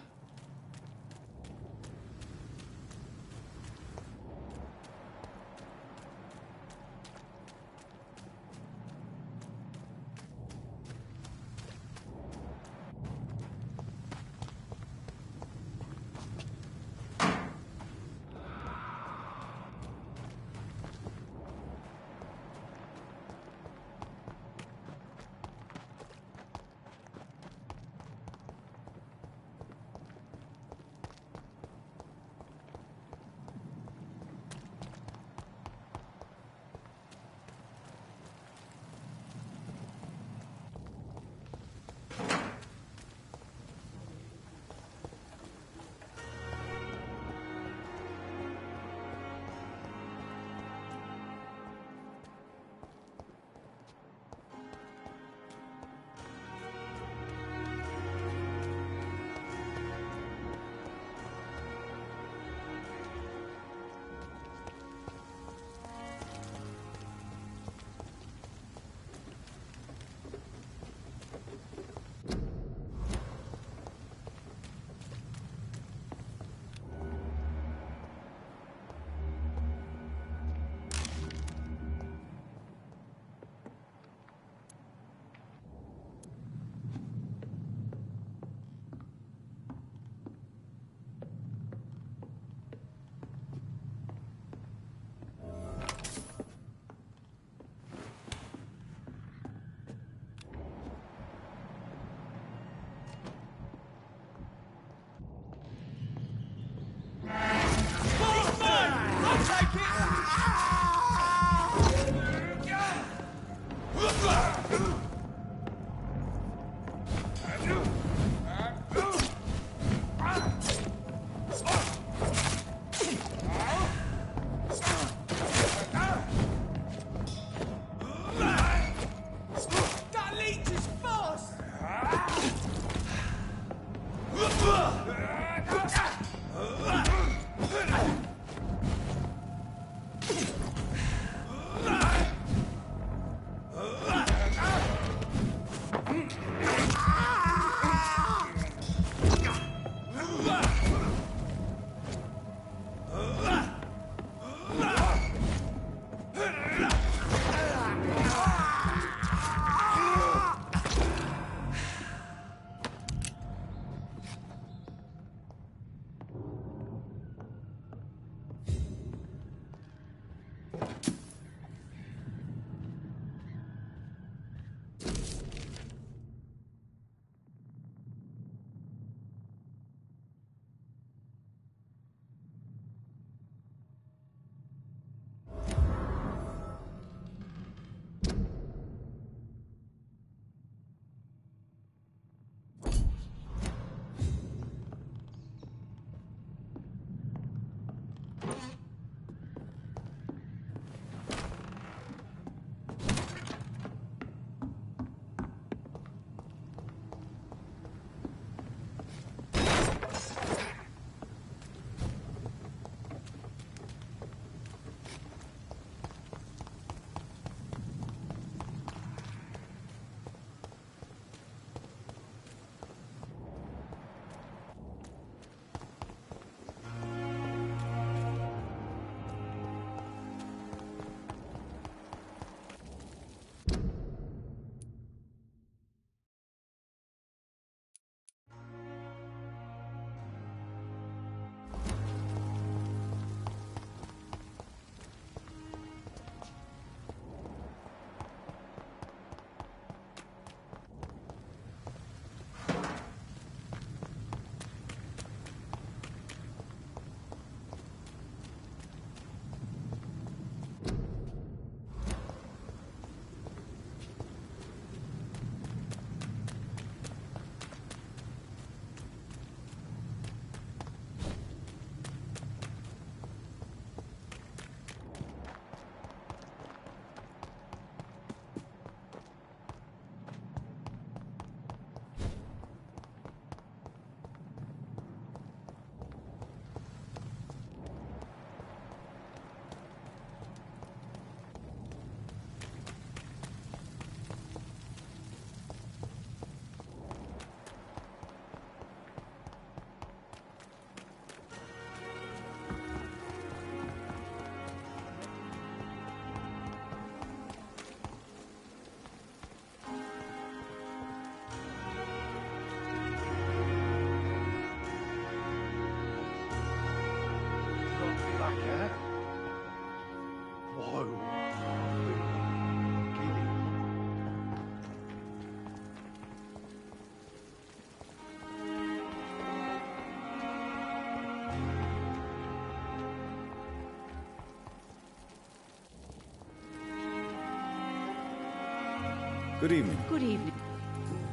Good evening. Good evening.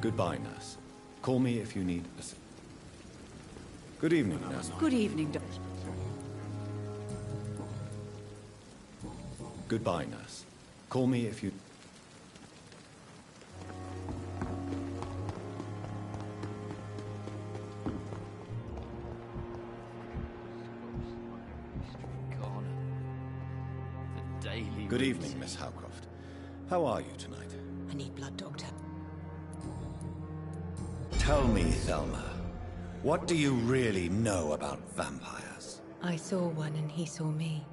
Goodbye, nurse. Call me if you need assistance. Good evening, nurse. Good evening, Doctor. Goodbye, nurse. Call me if you... Good evening, Miss Howcroft. How are you tonight? I need blood, Doctor. Tell me, Thelma, what do you really know about vampires? I saw one and he saw me.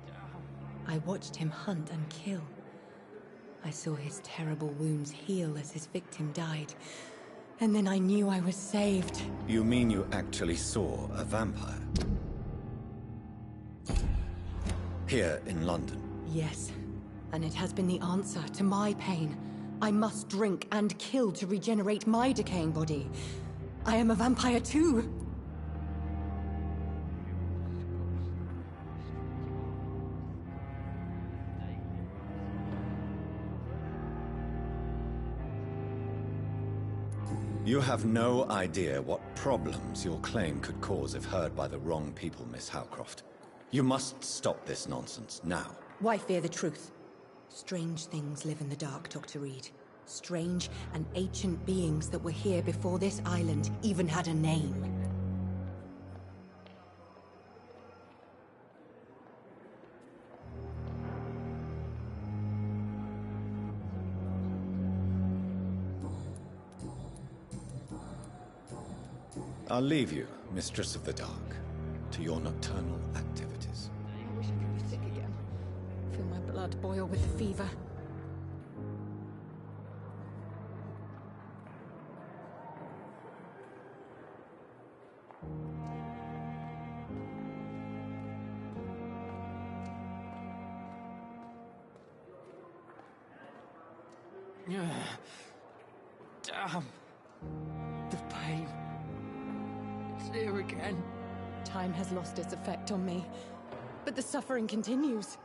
I watched him hunt and kill. I saw his terrible wounds heal as his victim died. And then I knew I was saved. You mean you actually saw a vampire? Here in London? Yes. And it has been the answer to my pain. I must drink and kill to regenerate my decaying body. I am a vampire too. You have no idea what problems your claim could cause if heard by the wrong people, Miss Howcroft. You must stop this nonsense, now. Why fear the truth? Strange things live in the dark, Dr. Reed. Strange and ancient beings that were here before this island even had a name. I'll leave you, Mistress of the Dark, to your nocturnal activities. I wish I could be sick again. Feel my blood boil with the fever. Damn. The pain. It's here again. Time has lost its effect on me, but the suffering continues.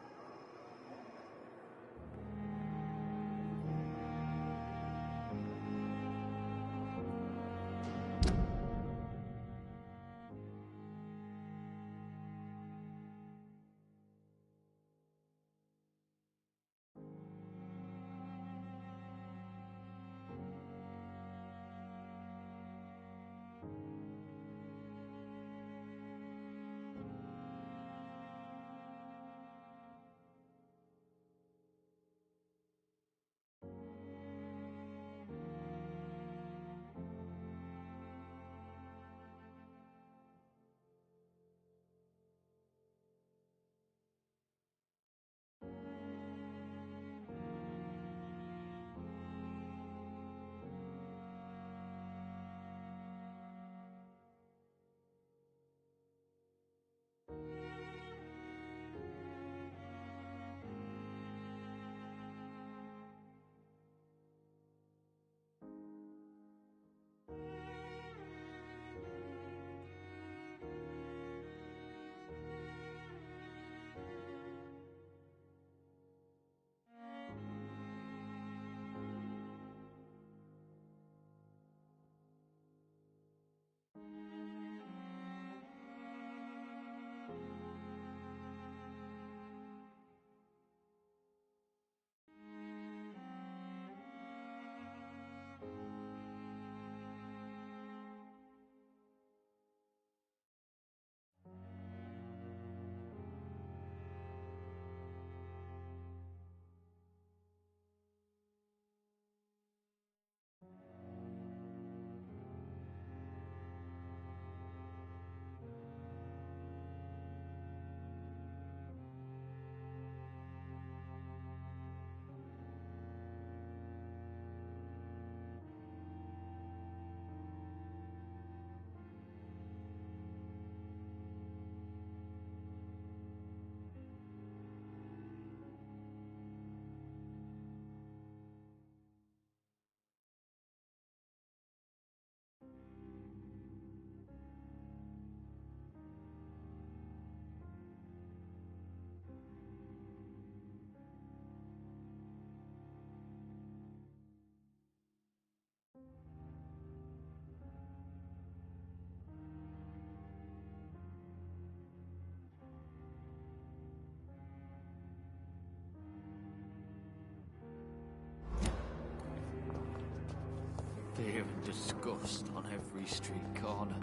Fear and disgust on every street corner.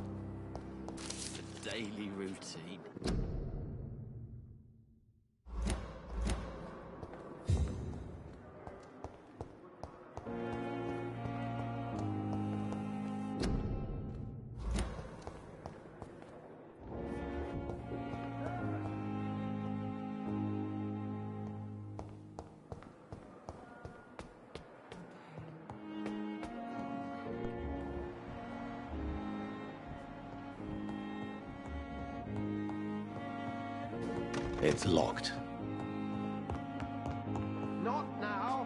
The daily routine. It's locked. Not now.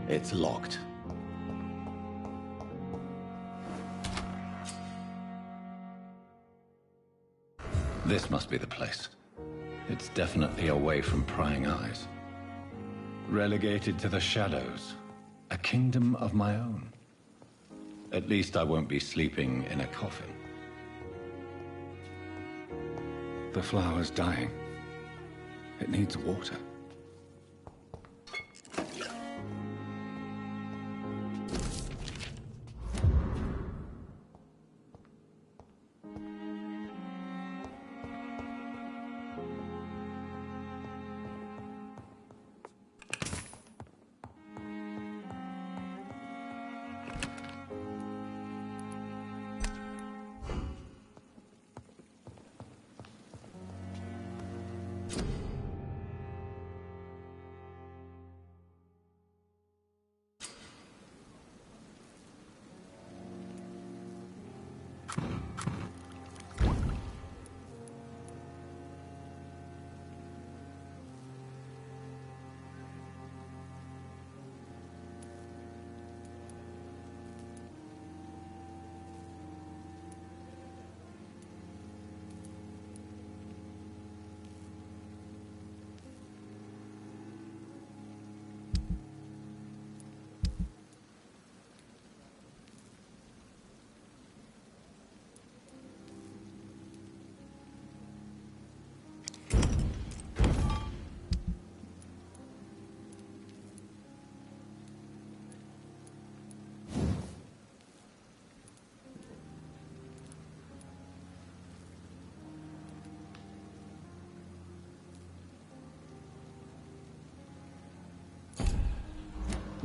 It's locked. This must be the place. It's definitely away from prying eyes. Relegated to the shadows. A kingdom of my own. At least I won't be sleeping in a coffin. The flower's dying. It needs water.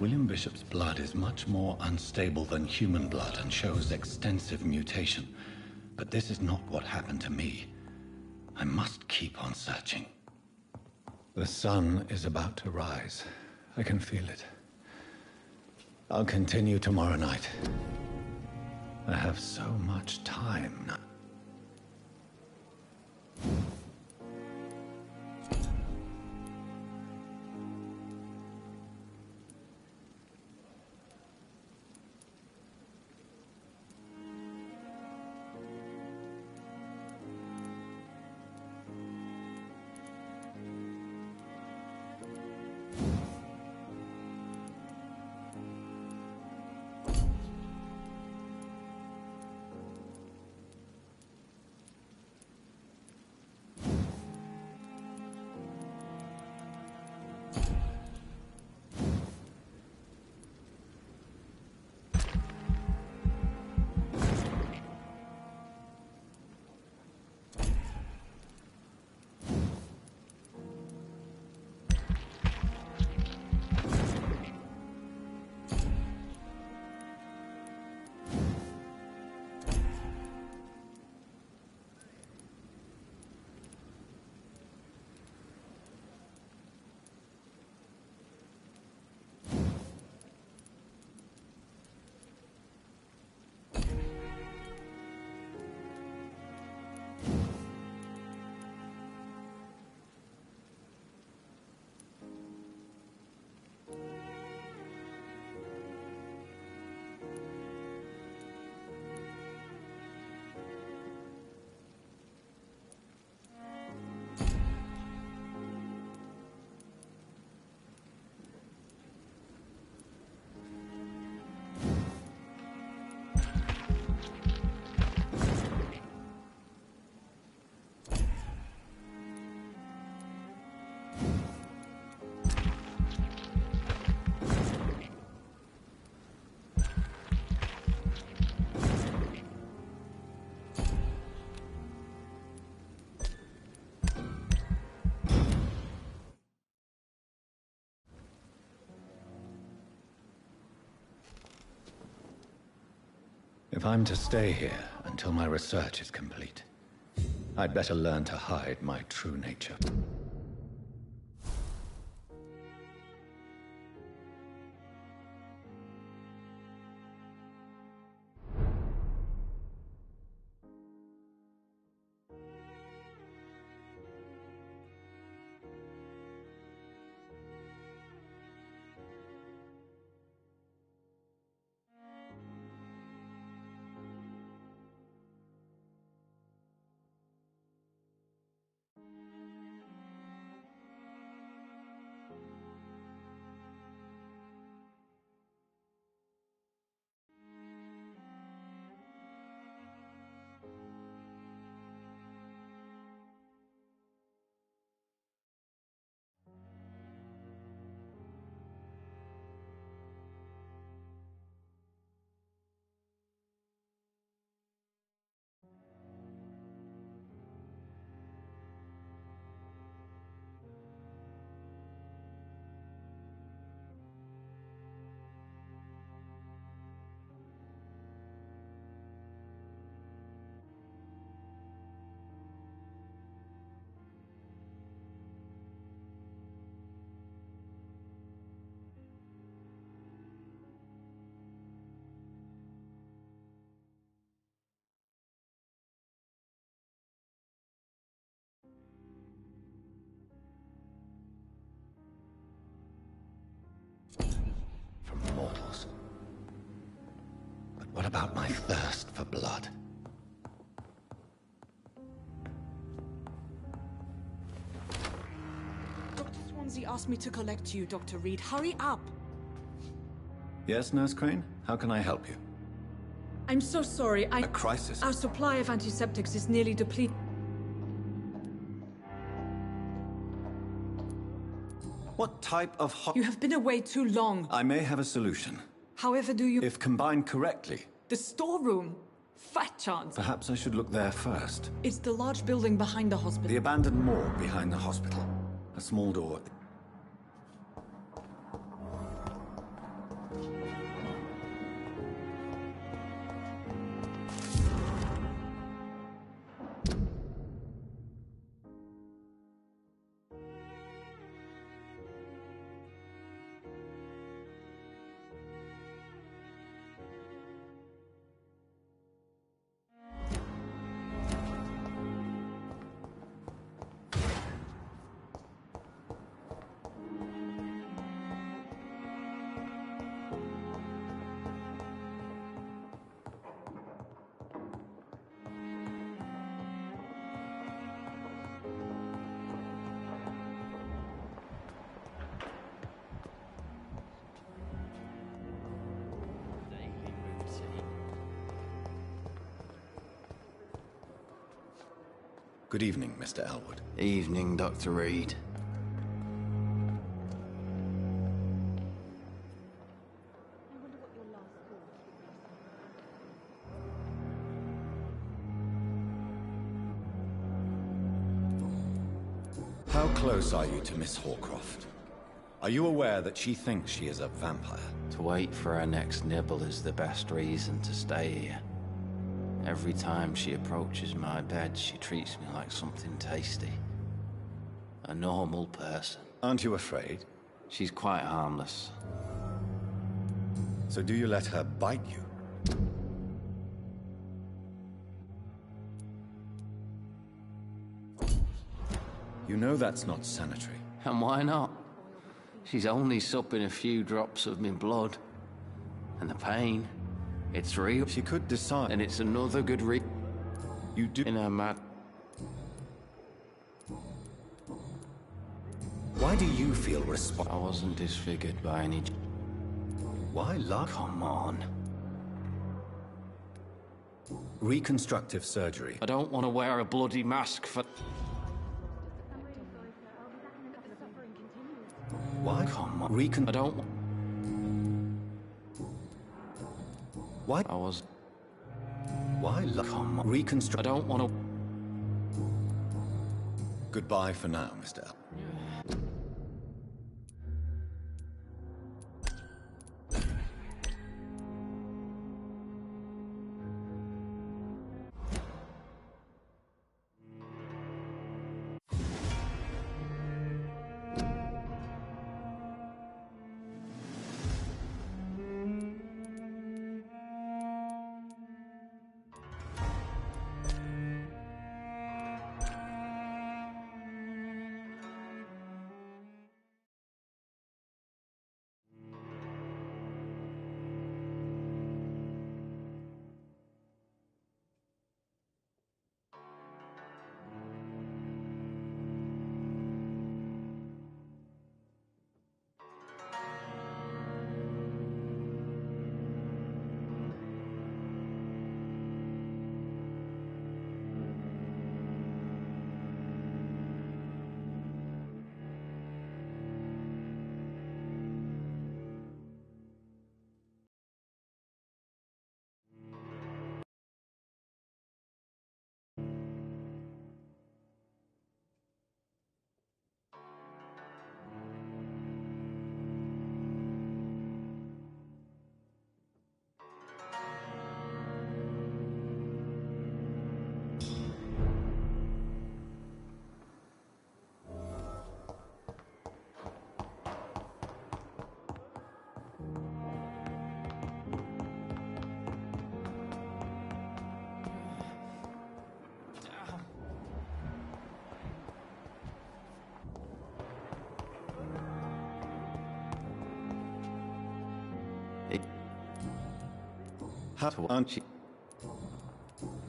William Bishop's blood is much more unstable than human blood and shows extensive mutation. But this is not what happened to me. I must keep on searching. The sun is about to rise. I can feel it. I'll continue tomorrow night. I have so much time now. If I'm to stay here until my research is complete, I'd better learn to hide my true nature. From mortals. But what about my thirst for blood? Dr. Swansea asked me to collect you, Dr. Reed. Hurry up! Yes, Nurse Crane? How can I help you? I'm so sorry. A crisis? Our supply of antiseptics is nearly depleted. What type of You have been away too long. I may have a solution. However do you... If combined correctly. The storeroom? Fat chance. Perhaps I should look there first. It's the large building behind the hospital. The abandoned morgue behind the hospital. A small door. Good evening, Mr. Elwood. Evening, Dr. Reed. How close are you to Miss Horcroft? Are you aware that she thinks she is a vampire? To wait for her next nibble is the best reason to stay here. Every time she approaches my bed, she treats me like something tasty. A normal person. Aren't you afraid? She's quite harmless. So do you let her bite you? You know that's not sanitary. And why not? She's only supping a few drops of my blood. And the pain, it's real. She could decide. And it's another good You do. In her mad. Why do you feel I wasn't disfigured by any. Why lie? Come on. Reconstructive surgery. I don't want to wear a bloody mask for. Why? Come on. I don't. Why? I was. Why? Come on. Reconstruct. I don't want to. Goodbye for now, Mr. L. How aren't she?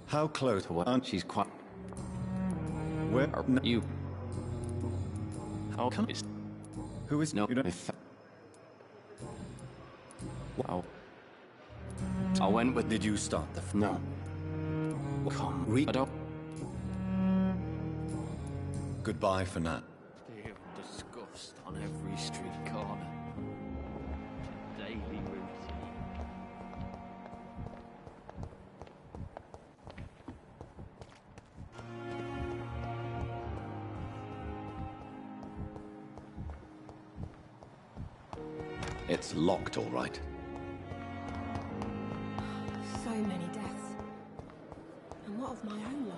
How close aren't She's quite... Where Are you... How come it's... Who is No, you don't... if... Wow. I went with... Did you start the... No. Come, I don't... Goodbye for now. Fear and disgust on every street corner. The daily routine. It's locked, all right. So many deaths. And what of my own life?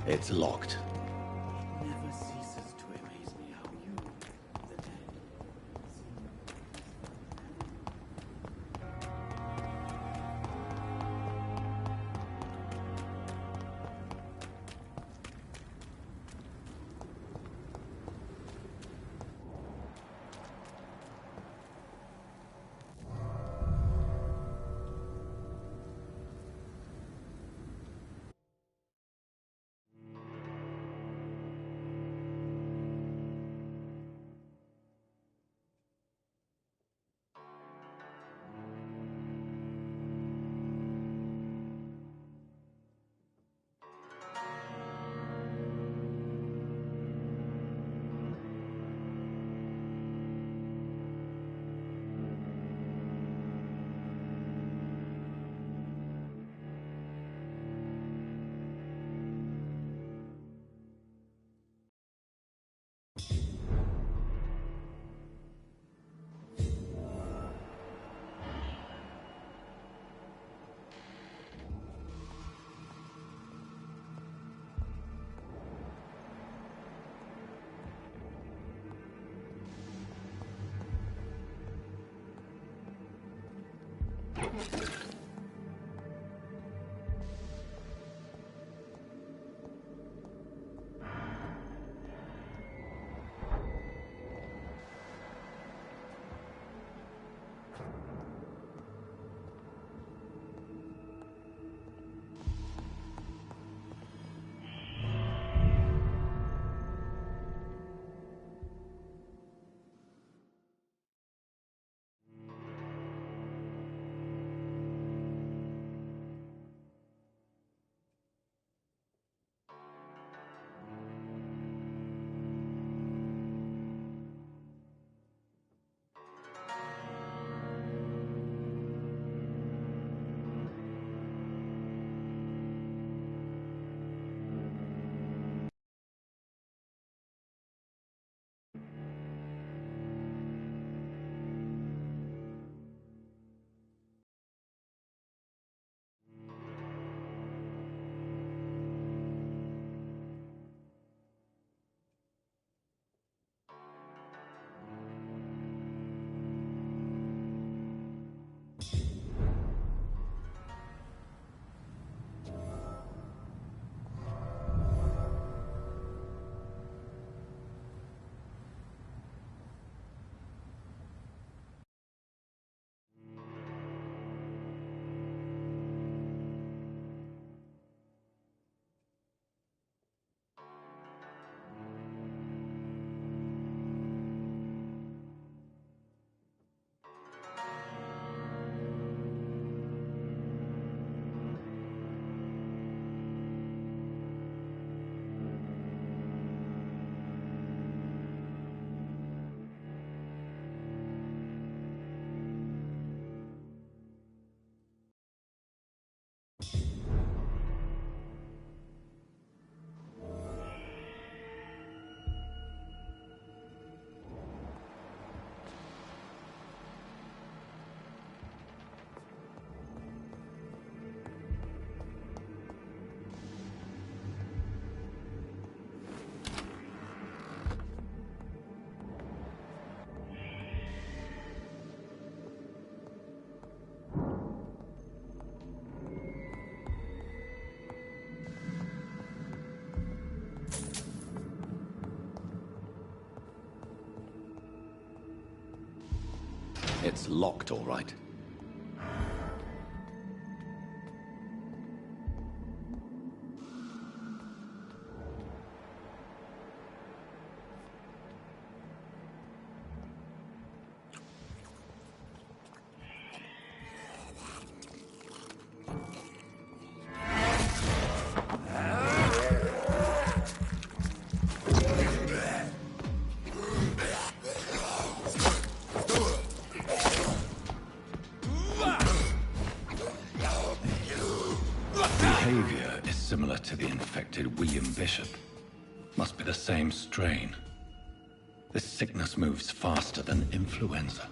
It's locked. It never ceases to amaze me how you, the dead, It's locked, all right. Behavior is similar to the infected William Bishop. Must be the same strain. This sickness moves faster than influenza.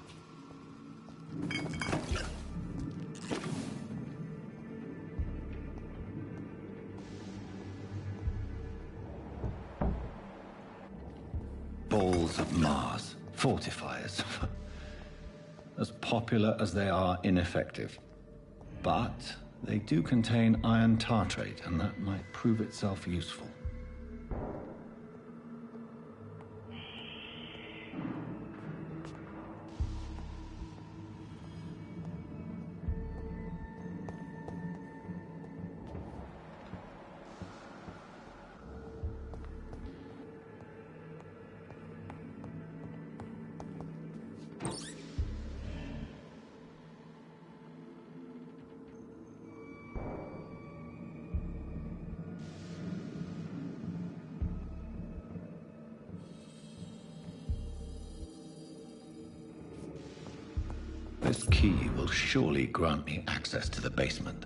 Balls of Mars, fortifiers. As popular as they are ineffective. But they do contain iron tartrate, and that might prove itself useful. This key will surely grant me access to the basement.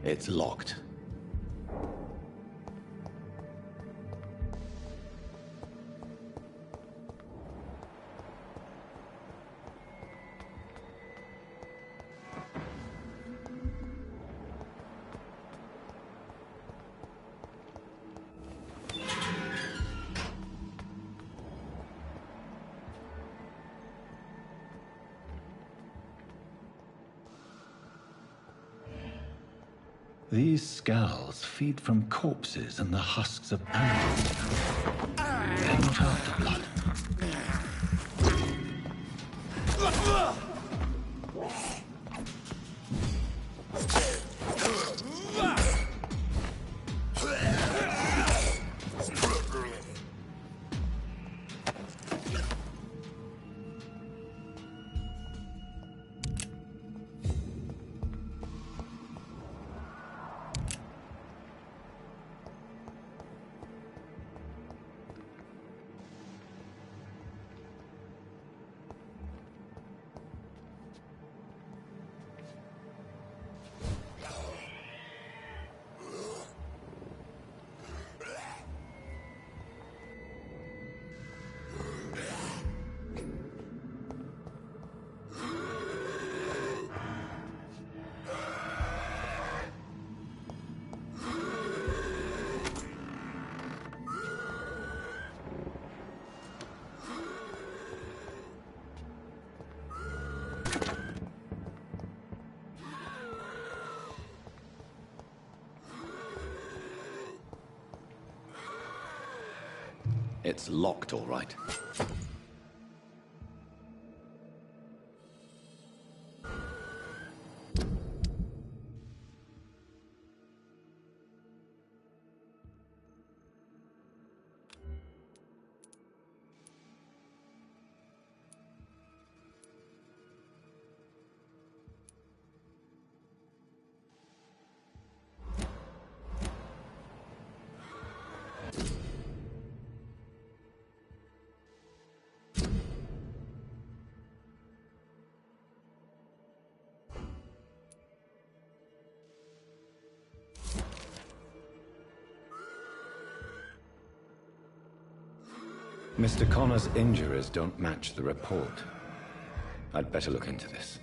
It's locked. These skulls feed from corpses and the husks of animals. They're not after blood. It's locked, all right. Mr. Connor's injuries don't match the report. I'd better look into this.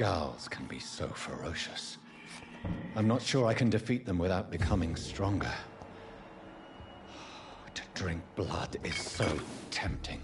Skulls can be so ferocious. I'm not sure I can defeat them without becoming stronger. To drink blood is so tempting.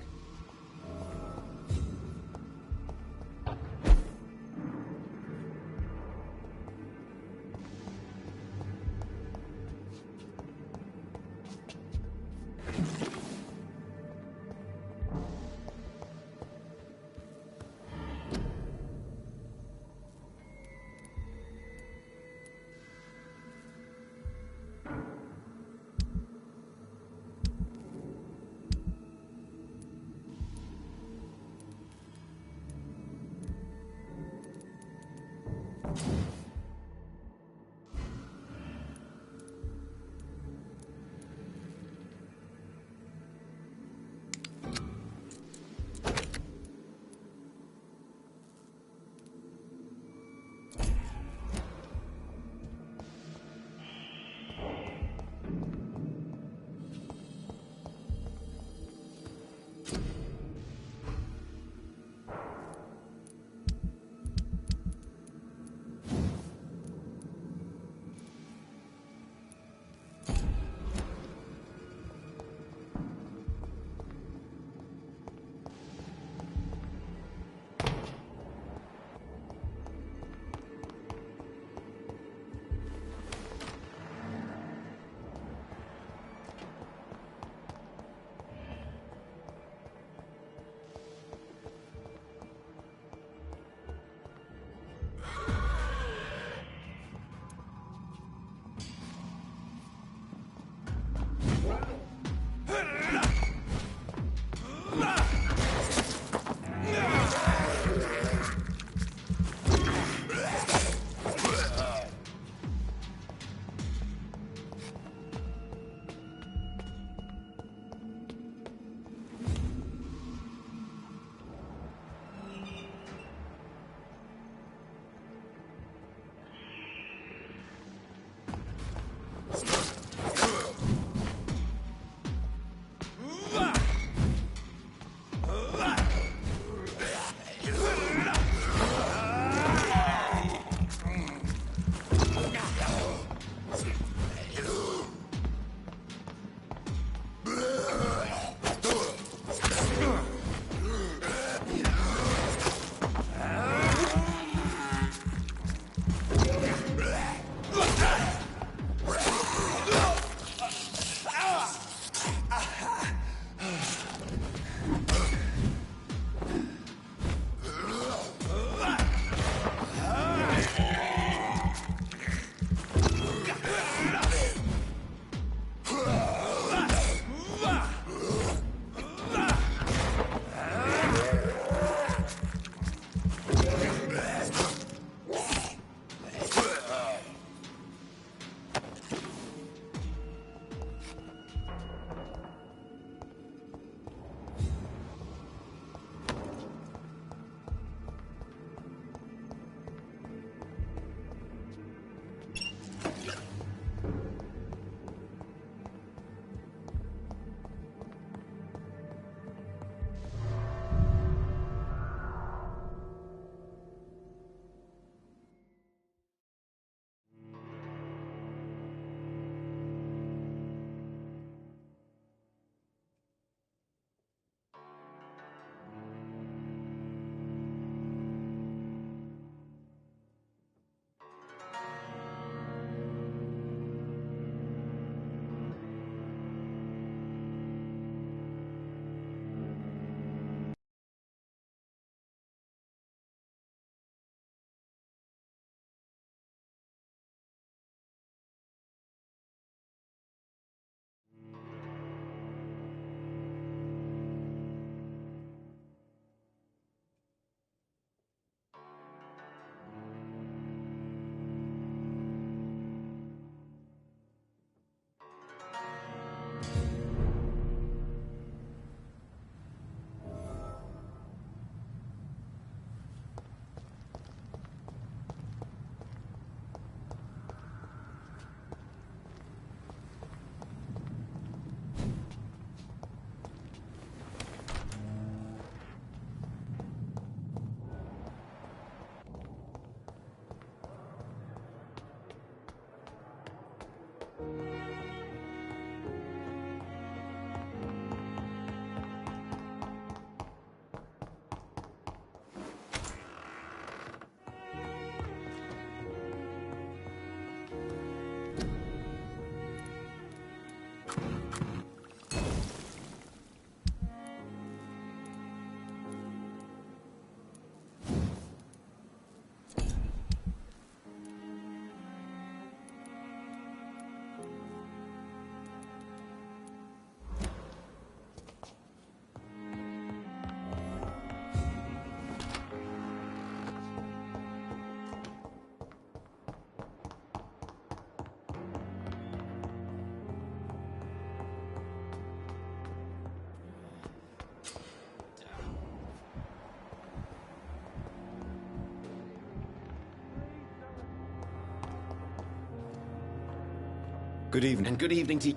Good evening. And good evening to...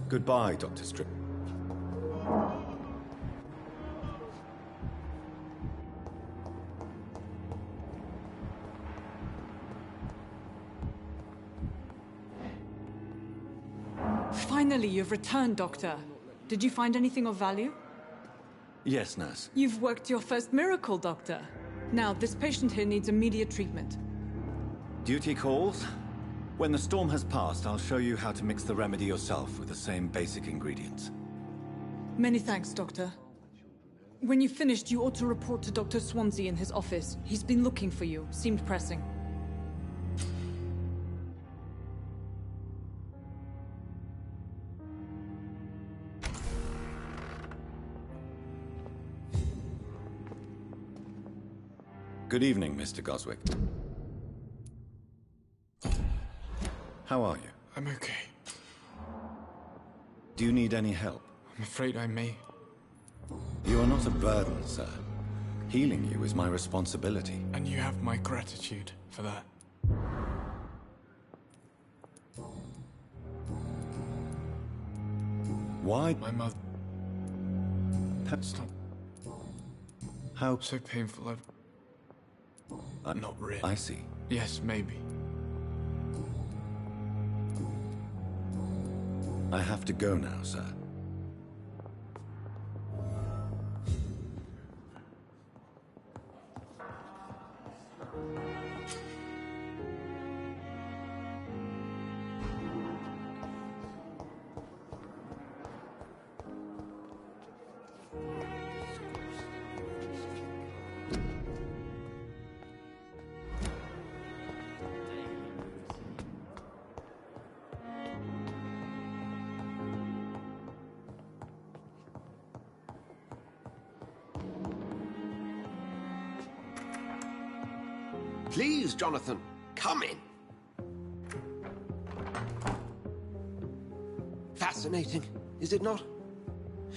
Goodbye, Dr. Strip. Finally, you've returned, Doctor. Did you find anything of value? Yes, nurse. You've worked your first miracle, Doctor. Now, this patient here needs immediate treatment. Duty calls. When the storm has passed, I'll show you how to mix the remedy yourself with the same basic ingredients. Many thanks, Doctor. When you've finished, you ought to report to Dr. Swansea in his office. He's been looking for you. Seemed pressing. Good evening, Mr. Goswick. How are you? I'm okay. Do you need any help? I'm afraid I may. You are not a burden, sir. Healing you is my responsibility. And you have my gratitude for that. Why? My mother... Stop. How? So painful, not really. I see. Yes, maybe. I have to go now, sir. Please, Jonathan, come in. Fascinating, is it not?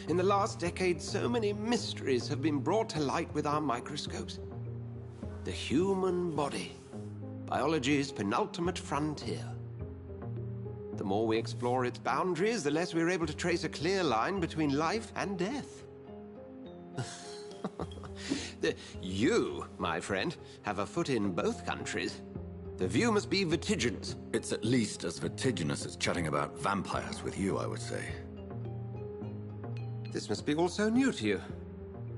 In the last decade, so many mysteries have been brought to light with our microscopes. The human body, biology's penultimate frontier. The more we explore its boundaries, the less we're able to trace a clear line between life and death. You, my friend, have a foot in both countries. The view must be vertiginous. It's at least as vertiginous as chatting about vampires with you, I would say. This must be all so new to you.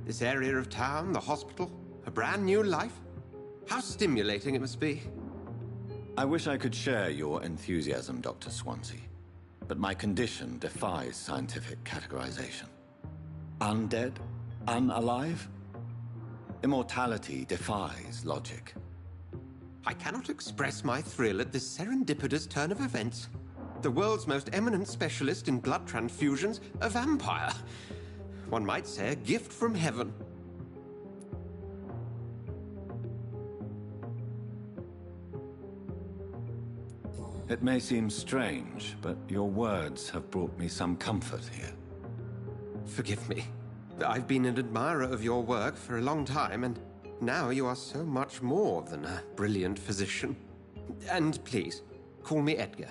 This area of town, the hospital, a brand new life. How stimulating it must be. I wish I could share your enthusiasm, Dr. Swansea, but my condition defies scientific categorization. Undead? Unalive? Immortality defies logic. I cannot express my thrill at this serendipitous turn of events. The world's most eminent specialist in blood transfusions, a vampire. One might say a gift from heaven. It may seem strange, but your words have brought me some comfort here. Forgive me. I've been an admirer of your work for a long time, and now you are so much more than a brilliant physician. And please, call me Edgar.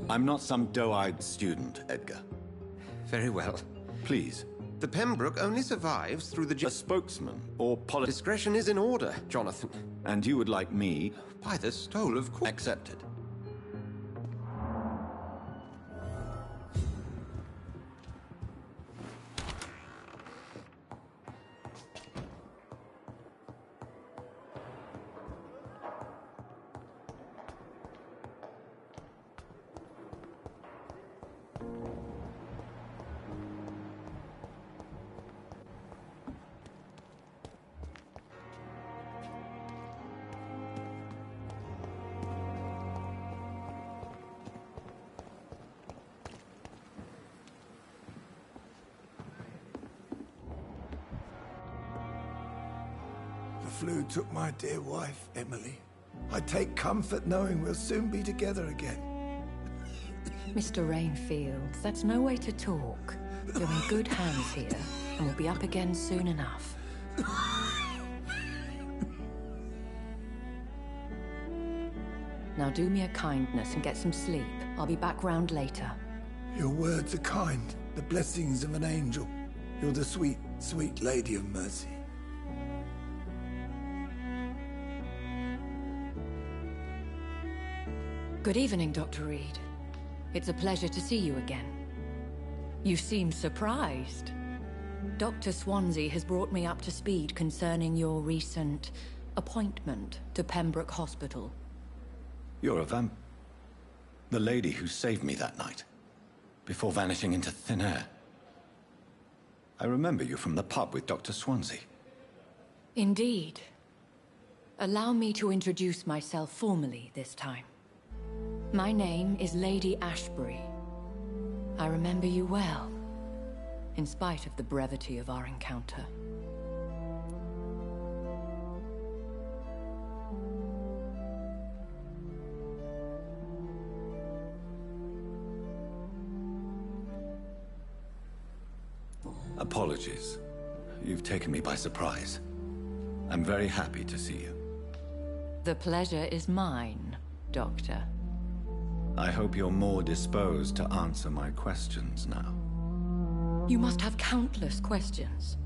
I'm not some doe-eyed student, Edgar. Very well. Please. The Pembroke only survives through the... A spokesman or Discretion is in order, Jonathan. And you would like me... By the stole, of course. Accepted. The flu took my dear wife, Emily. I take comfort knowing we'll soon be together again. Mr. Rainfield, that's no way to talk. You're in good hands here, and we'll be up again soon enough. Now do me a kindness and get some sleep. I'll be back round later. Your words are kind, the blessings of an angel. You're the sweet, sweet Lady of Mercy. Good evening, Dr. Reed. It's a pleasure to see you again. You seem surprised. Dr. Swansea has brought me up to speed concerning your recent appointment to Pembroke Hospital. You're a the lady who saved me that night, before vanishing into thin air. I remember you from the pub with Dr. Swansea. Indeed. Allow me to introduce myself formally this time. My name is Lady Ashbury. I remember you well, in spite of the brevity of our encounter. Apologies. You've taken me by surprise. I'm very happy to see you. The pleasure is mine, Doctor. I hope you're more disposed to answer my questions now. You must have countless questions,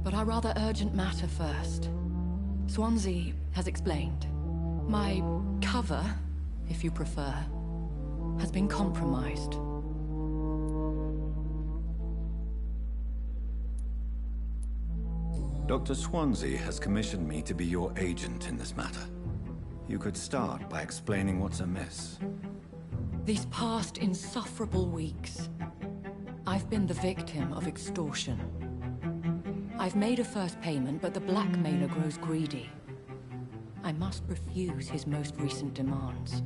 but our rather urgent matter first. Swansea has explained. My cover, if you prefer, has been compromised. Dr. Swansea has commissioned me to be your agent in this matter. You could start by explaining what's amiss. These past insufferable weeks, I've been the victim of extortion. I've made a first payment, but the blackmailer grows greedy. I must refuse his most recent demands.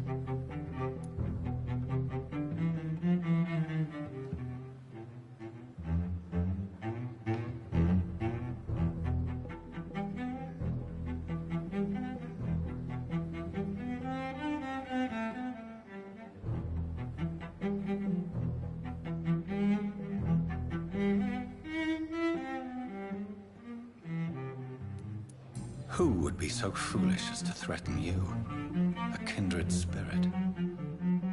Who would be so foolish as to threaten you? A kindred spirit.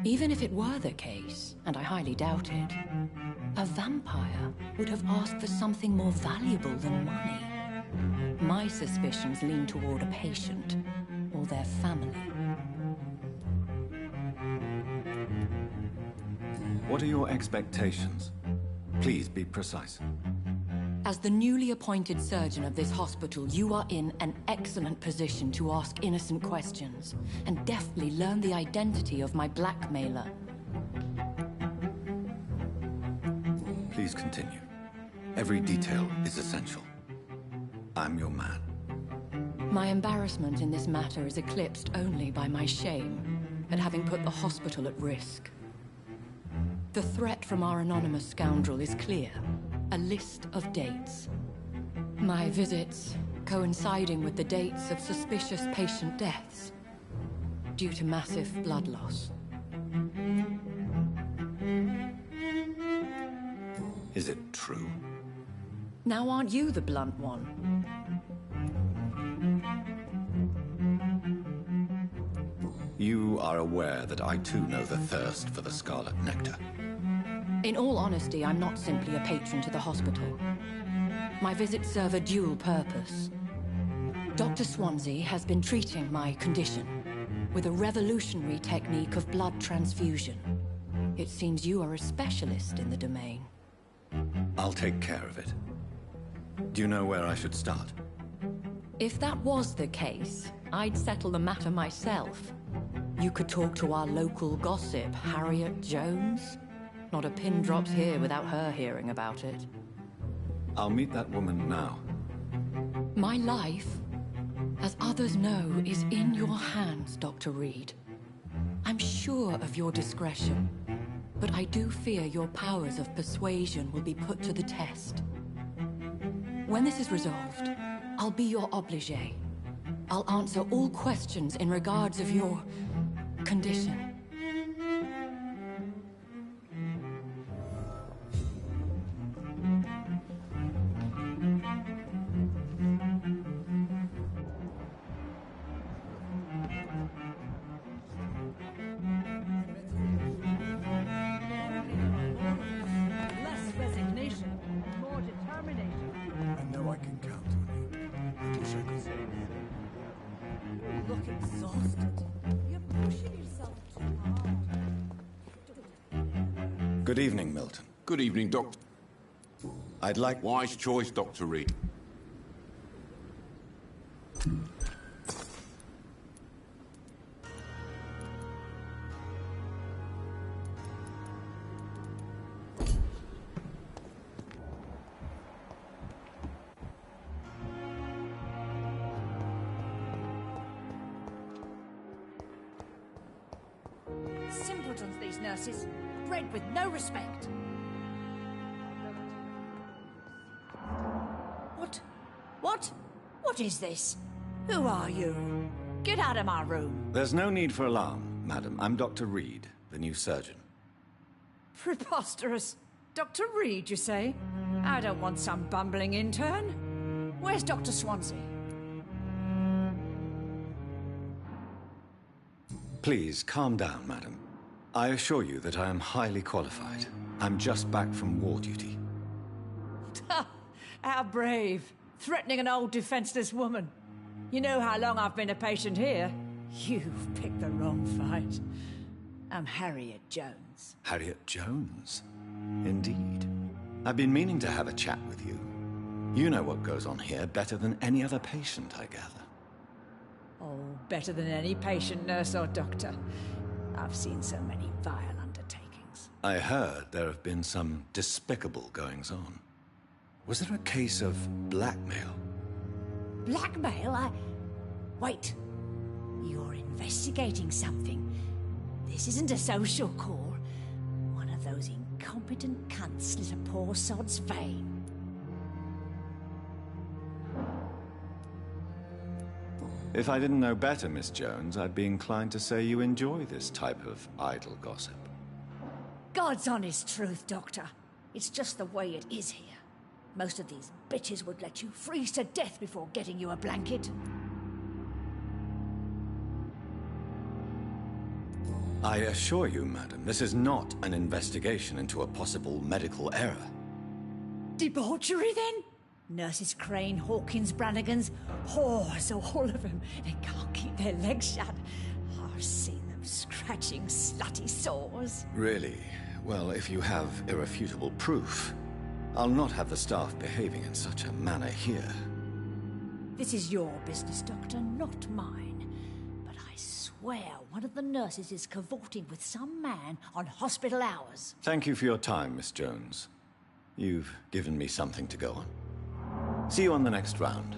Even if it were the case, and I highly doubt it, a vampire would have asked for something more valuable than money. My suspicions lean toward a patient or their family. What are your expectations? Please be precise. As the newly appointed surgeon of this hospital, you are in an excellent position to ask innocent questions and deftly learn the identity of my blackmailer. Please continue. Every detail is essential. I'm your man. My embarrassment in this matter is eclipsed only by my shame at having put the hospital at risk. The threat from our anonymous scoundrel is clear. A list of dates. My visits coinciding with the dates of suspicious patient deaths due to massive blood loss. Is it true? Now aren't you the blunt one? You are aware that I too know the thirst for the Scarlet Nectar. In all honesty, I'm not simply a patron to the hospital. My visits serve a dual purpose. Dr. Swansea has been treating my condition with a revolutionary technique of blood transfusion. It seems you are a specialist in the domain. I'll take care of it. Do you know where I should start? If that was the case, I'd settle the matter myself. You could talk to our local gossip, Harriet Jones. Not a pin drops here without her hearing about it. I'll meet that woman now. My life, as others know, is in your hands, Dr. Reed. I'm sure of your discretion, but I do fear your powers of persuasion will be put to the test. When this is resolved, I'll be your obligé. I'll answer all questions in regards of your condition. exhausted. You're pushing yourself too hard. Good evening, Milton. Good evening, Doctor. I'd like... Wise choice, Dr. Reed. Simpletons, these nurses. Bred with no respect. What is this? Who are you? Get out of my room. There's no need for alarm, madam. I'm Dr. Reed, the new surgeon. Preposterous. Dr. Reed, you say? I don't want some bumbling intern. Where's Dr. Swansea? Please, calm down, madam. I assure you that I am highly qualified. I'm just back from war duty. How brave. Threatening an old defenseless woman. You know how long I've been a patient here? You've picked the wrong fight. I'm Harriet Jones. Harriet Jones? Indeed. I've been meaning to have a chat with you. You know what goes on here better than any other patient, I gather. Oh, better than any patient, nurse or doctor. I've seen so many vile undertakings. I heard there have been some despicable goings-on. Was there a case of blackmail? Blackmail? Wait. You're investigating something. This isn't a social call. One of those incompetent cunts slit a poor sod's vein. If I didn't know better, Miss Jones, I'd be inclined to say you enjoy this type of idle gossip. God's honest truth, Doctor. It's just the way it is here. Most of these bitches would let you freeze to death before getting you a blanket. I assure you, madam, this is not an investigation into a possible medical error. Debauchery, then? Nurses Crane, Hawkins, Brannigans, whores, all of them. They can't keep their legs shut. I've seen them scratching slutty sores. Really? Well, if you have irrefutable proof, I'll not have the staff behaving in such a manner here. This is your business, Doctor, not mine. But I swear one of the nurses is cavorting with some man on hospital hours. Thank you for your time, Miss Jones. You've given me something to go on. See you on the next round.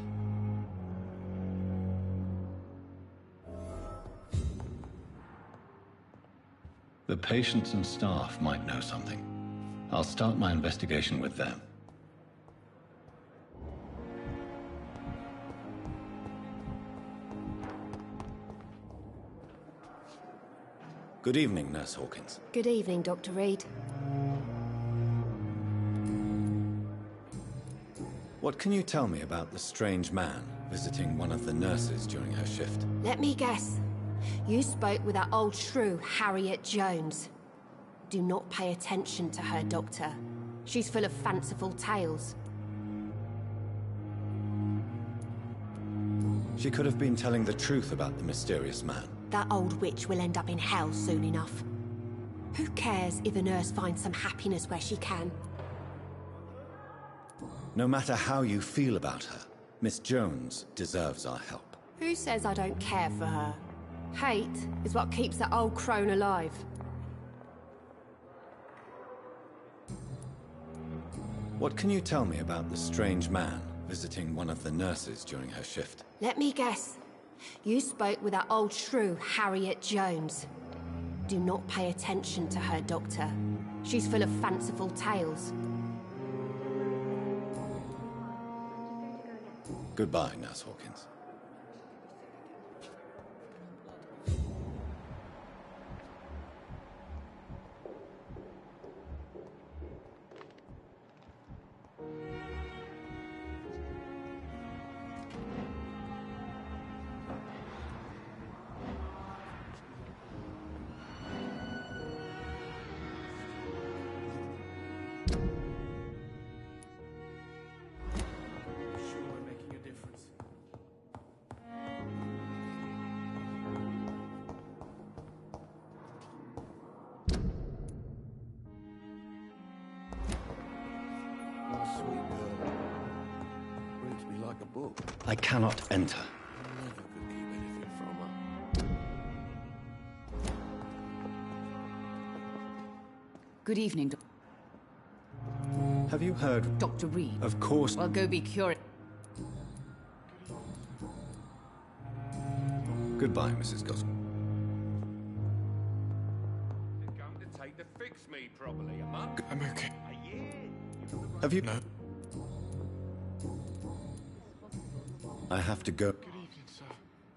The patients and staff might know something. I'll start my investigation with them. Good evening, Nurse Hawkins. Good evening, Dr. Reed. What can you tell me about the strange man visiting one of the nurses during her shift? Let me guess. You spoke with that old shrew, Harriet Jones. Do not pay attention to her, Doctor. She's full of fanciful tales. She could have been telling the truth about the mysterious man. That old witch will end up in hell soon enough. Who cares if a nurse finds some happiness where she can? No matter how you feel about her, Miss Jones deserves our help. Who says I don't care for her? Hate is what keeps that old crone alive. What can you tell me about the strange man visiting one of the nurses during her shift? Let me guess. You spoke with that old shrew, Harriet Jones. Do not pay attention to her, Doctor. She's full of fanciful tales. Goodbye, Nurse Hawkins. book. I cannot enter. Never could keep anything from her. Good evening, Have you heard? Dr. Reed. Of course. Well, go be curious. Goodbye, Mrs. Gospel. Come to take the fix me properly, a month. I'm okay. Have you? No. I have to go. Good evening, sir.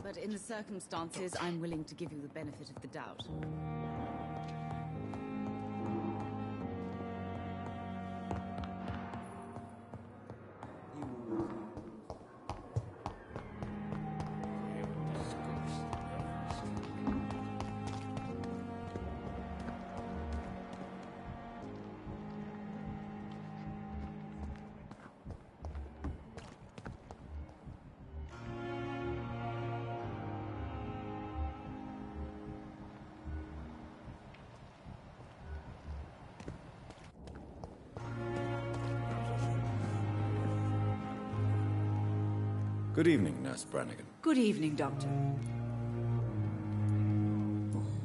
But in the circumstances, I'm willing to give you the benefit of the doubt. Good evening, Nurse Brannigan. Good evening, Doctor.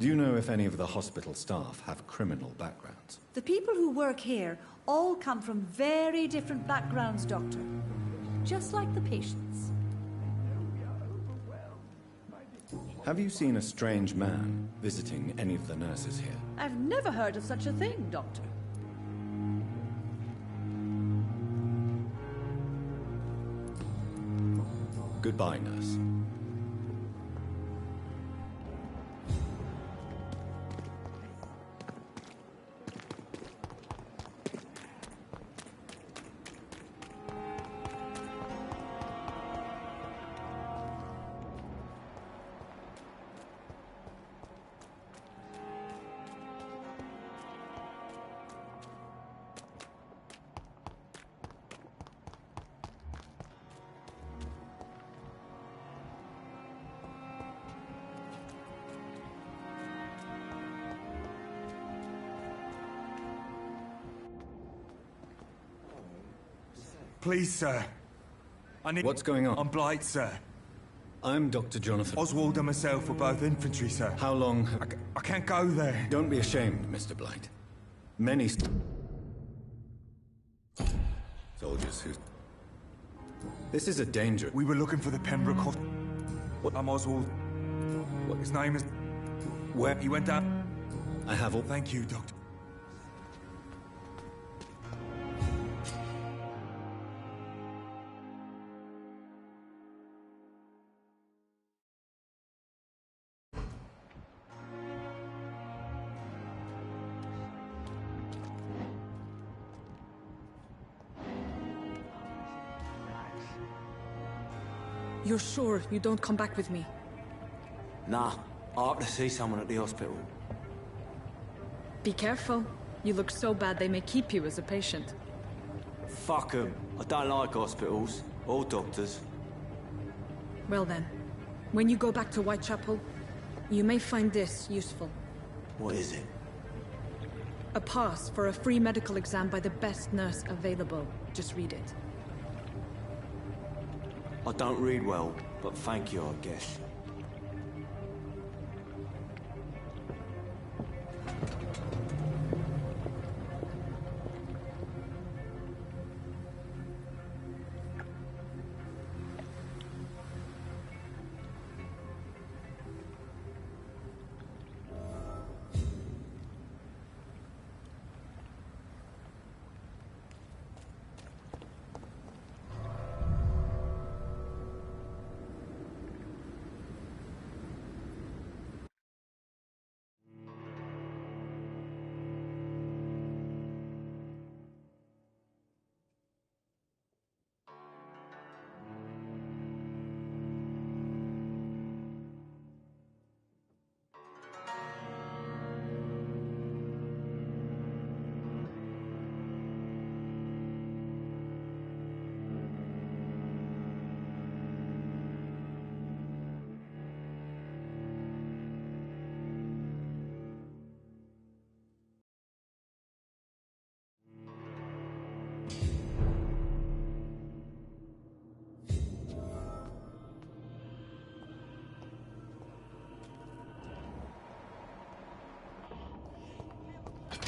Do you know if any of the hospital staff have criminal backgrounds? The people who work here all come from very different backgrounds, Doctor. Just like the patients. Have you seen a strange man visiting any of the nurses here? I've never heard of such a thing, Doctor. Goodbye, nurse. Please, sir. I need... What's going on? I'm Blight, sir. I'm Dr. Jonathan. Oswald and myself were both infantry, sir. How long I can't go there. Don't be ashamed, Mr. Blight. Many soldiers who... This is a danger. We were looking for the Pembroke Hospital. I'm Oswald. What? His name is... Where? He went down... I have all... Thank you, Doctor. You're sure you don't come back with me? Nah, I have to see someone at the hospital. Be careful. You look so bad they may keep you as a patient. Fuck 'em. I don't like hospitals. Or doctors. Well then, when you go back to Whitechapel, you may find this useful. What is it? A pass for a free medical exam by the best nurse available. Just read it. I don't read well, but thank you, I guess.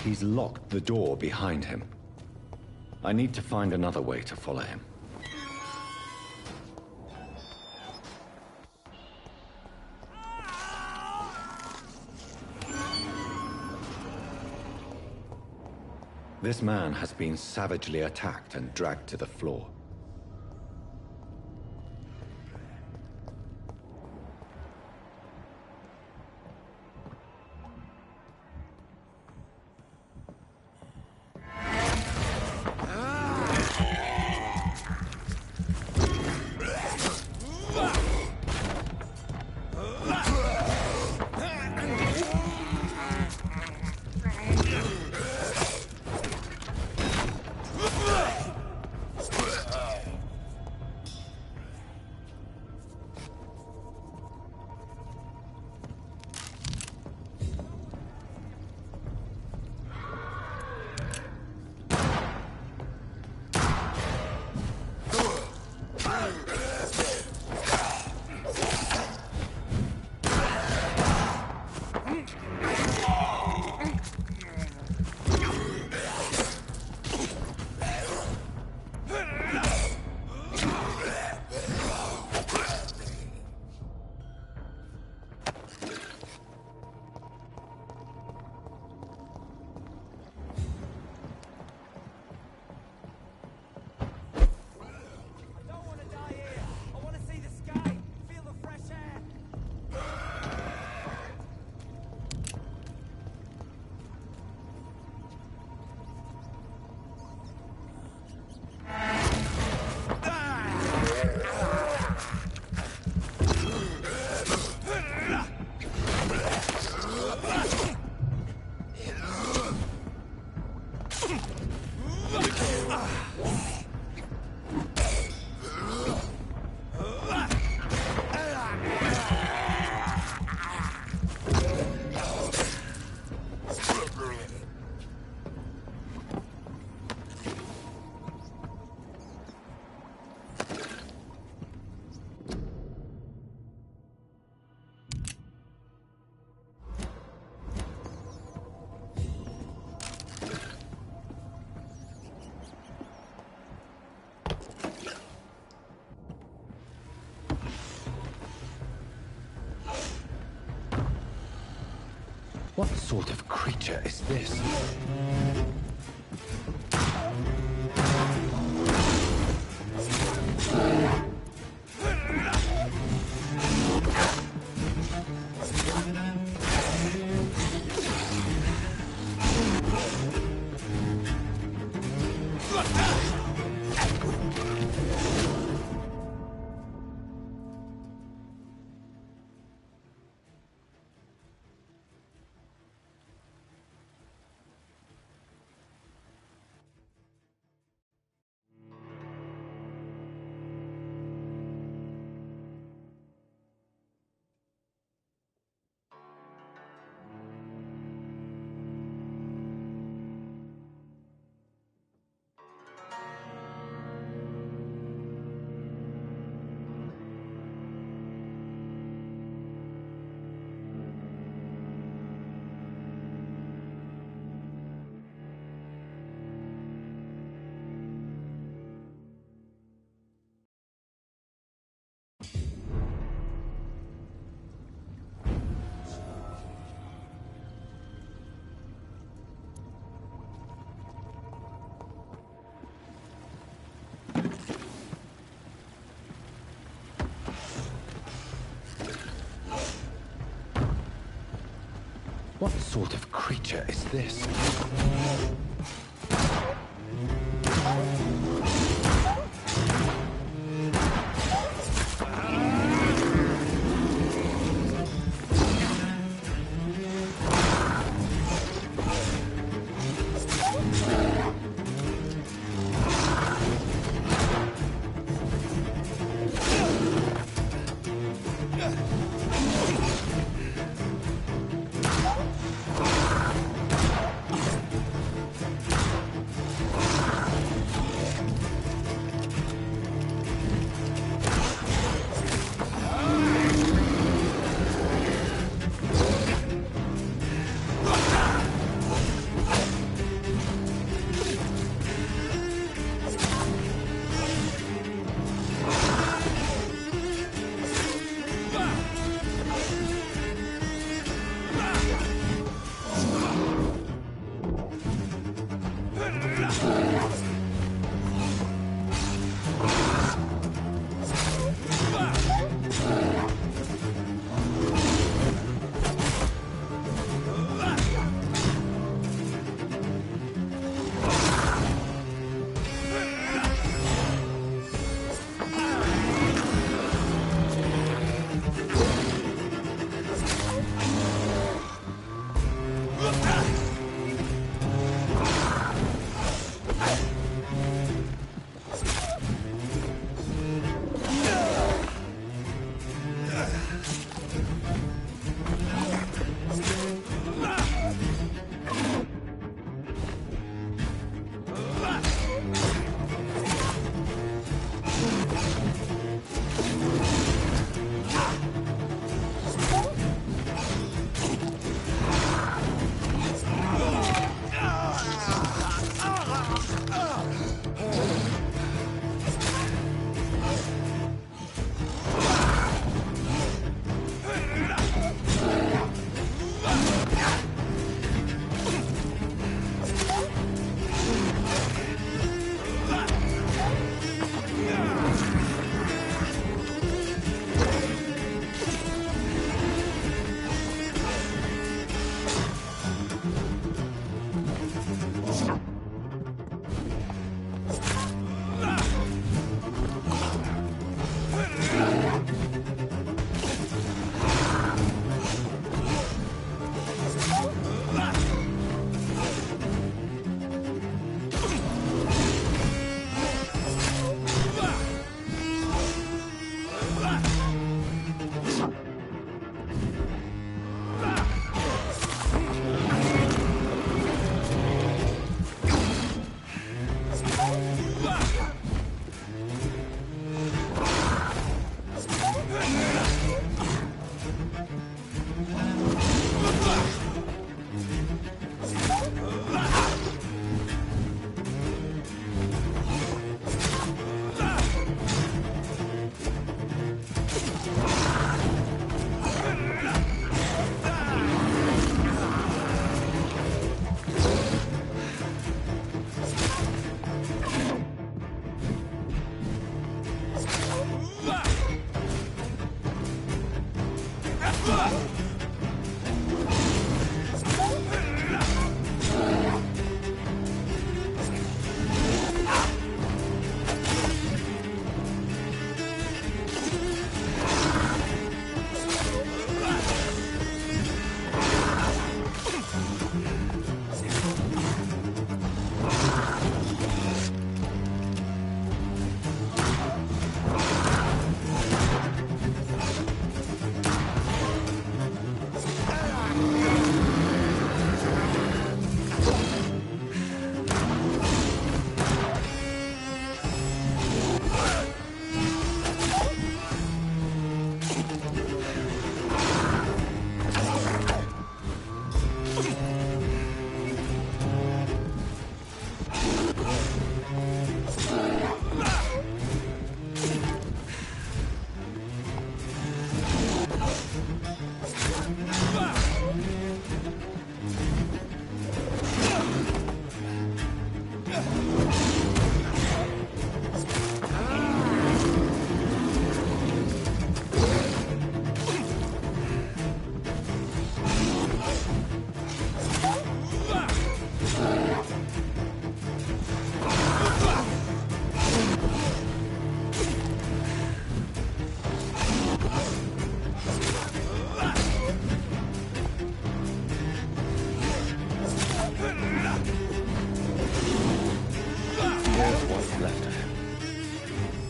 He's locked the door behind him. I need to find another way to follow him. This man has been savagely attacked and dragged to the floor. What sort of creature is this? What sort of creature is this?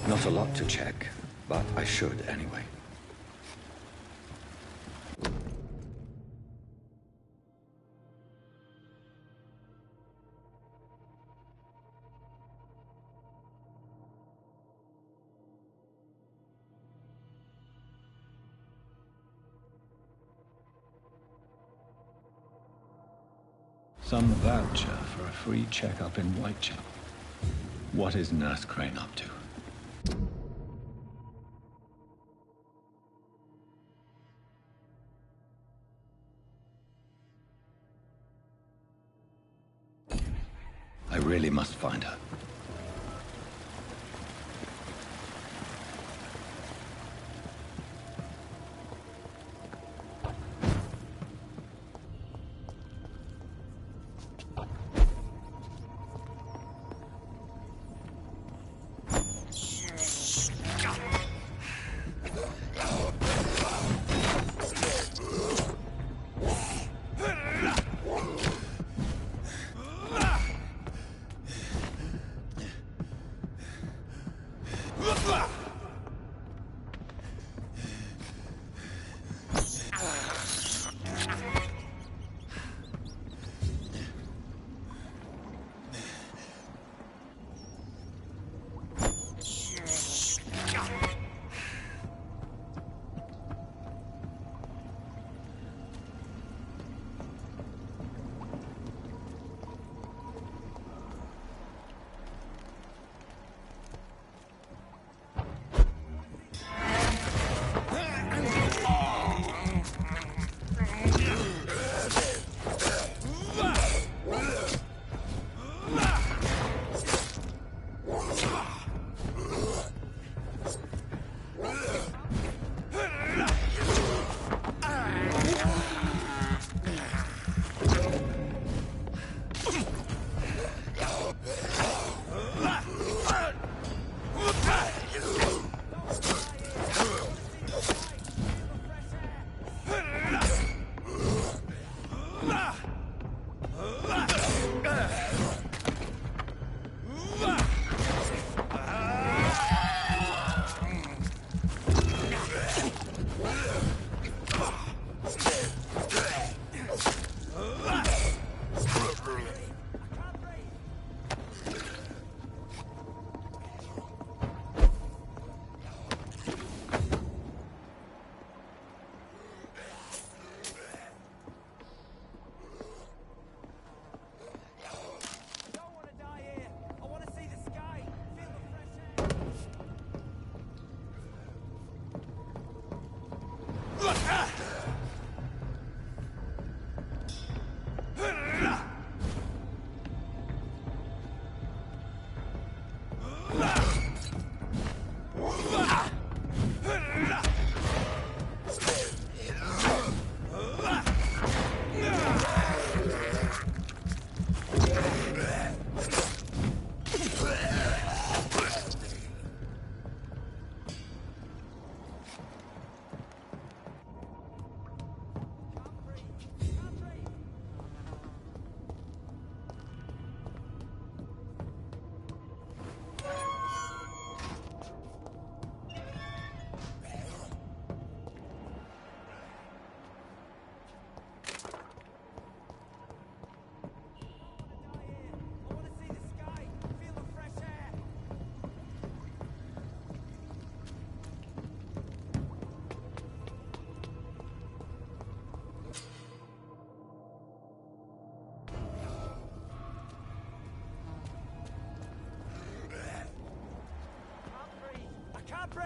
Not a lot to check, but I should anyway. Some voucher for a free checkup in Whitechapel. What is Nurse Crane up to? I really must find her.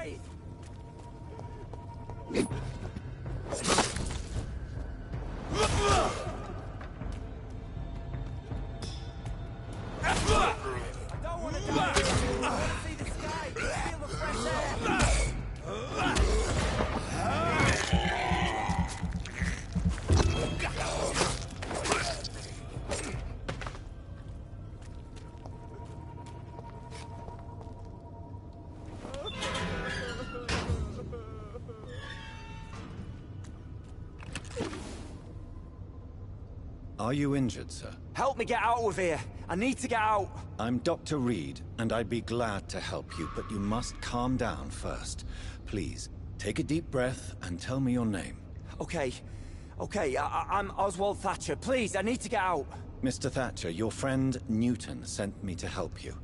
it. I don't want to die. I want to see the sky, feel the fresh air. Are you injured, sir? Help me get out of here. I need to get out. I'm Dr. Reed, and I'd be glad to help you, but you must calm down first. Please, take a deep breath and tell me your name. Okay. I'm Oswald Thatcher. Please, I need to get out. Mr. Thatcher, your friend Newton sent me to help you.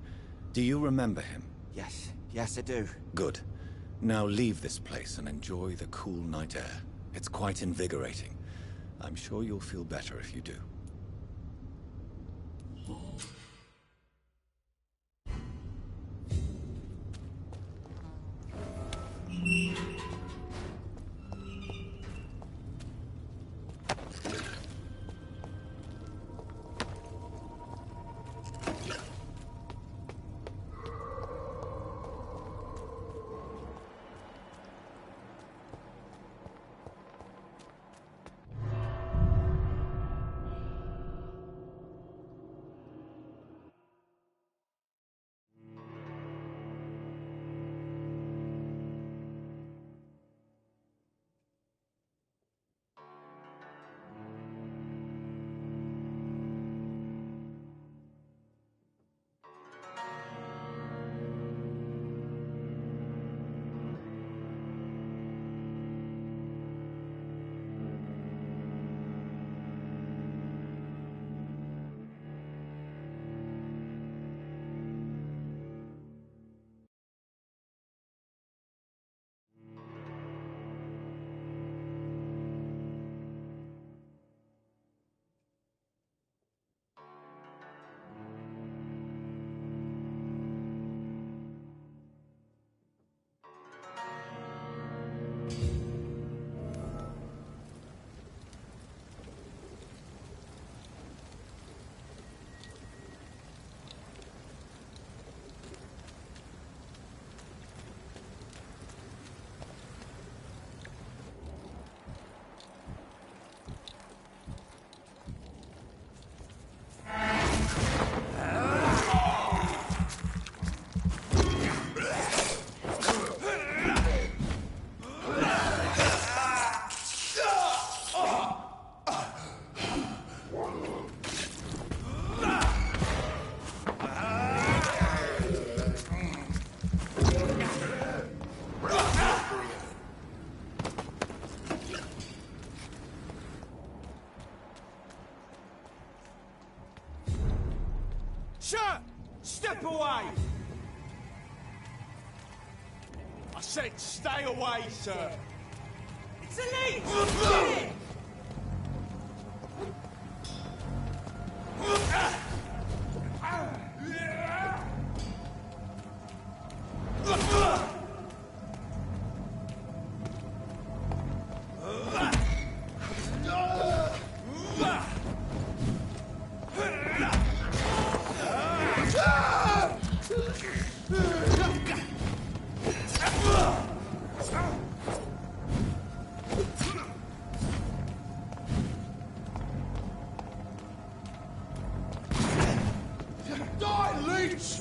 Do you remember him? Yes, I do. Good. Now leave this place and enjoy the cool night air. It's quite invigorating. I'm sure you'll feel better if you do. Sir! Step away! I said stay away, sir! It's a leech! Get it! Die, leech!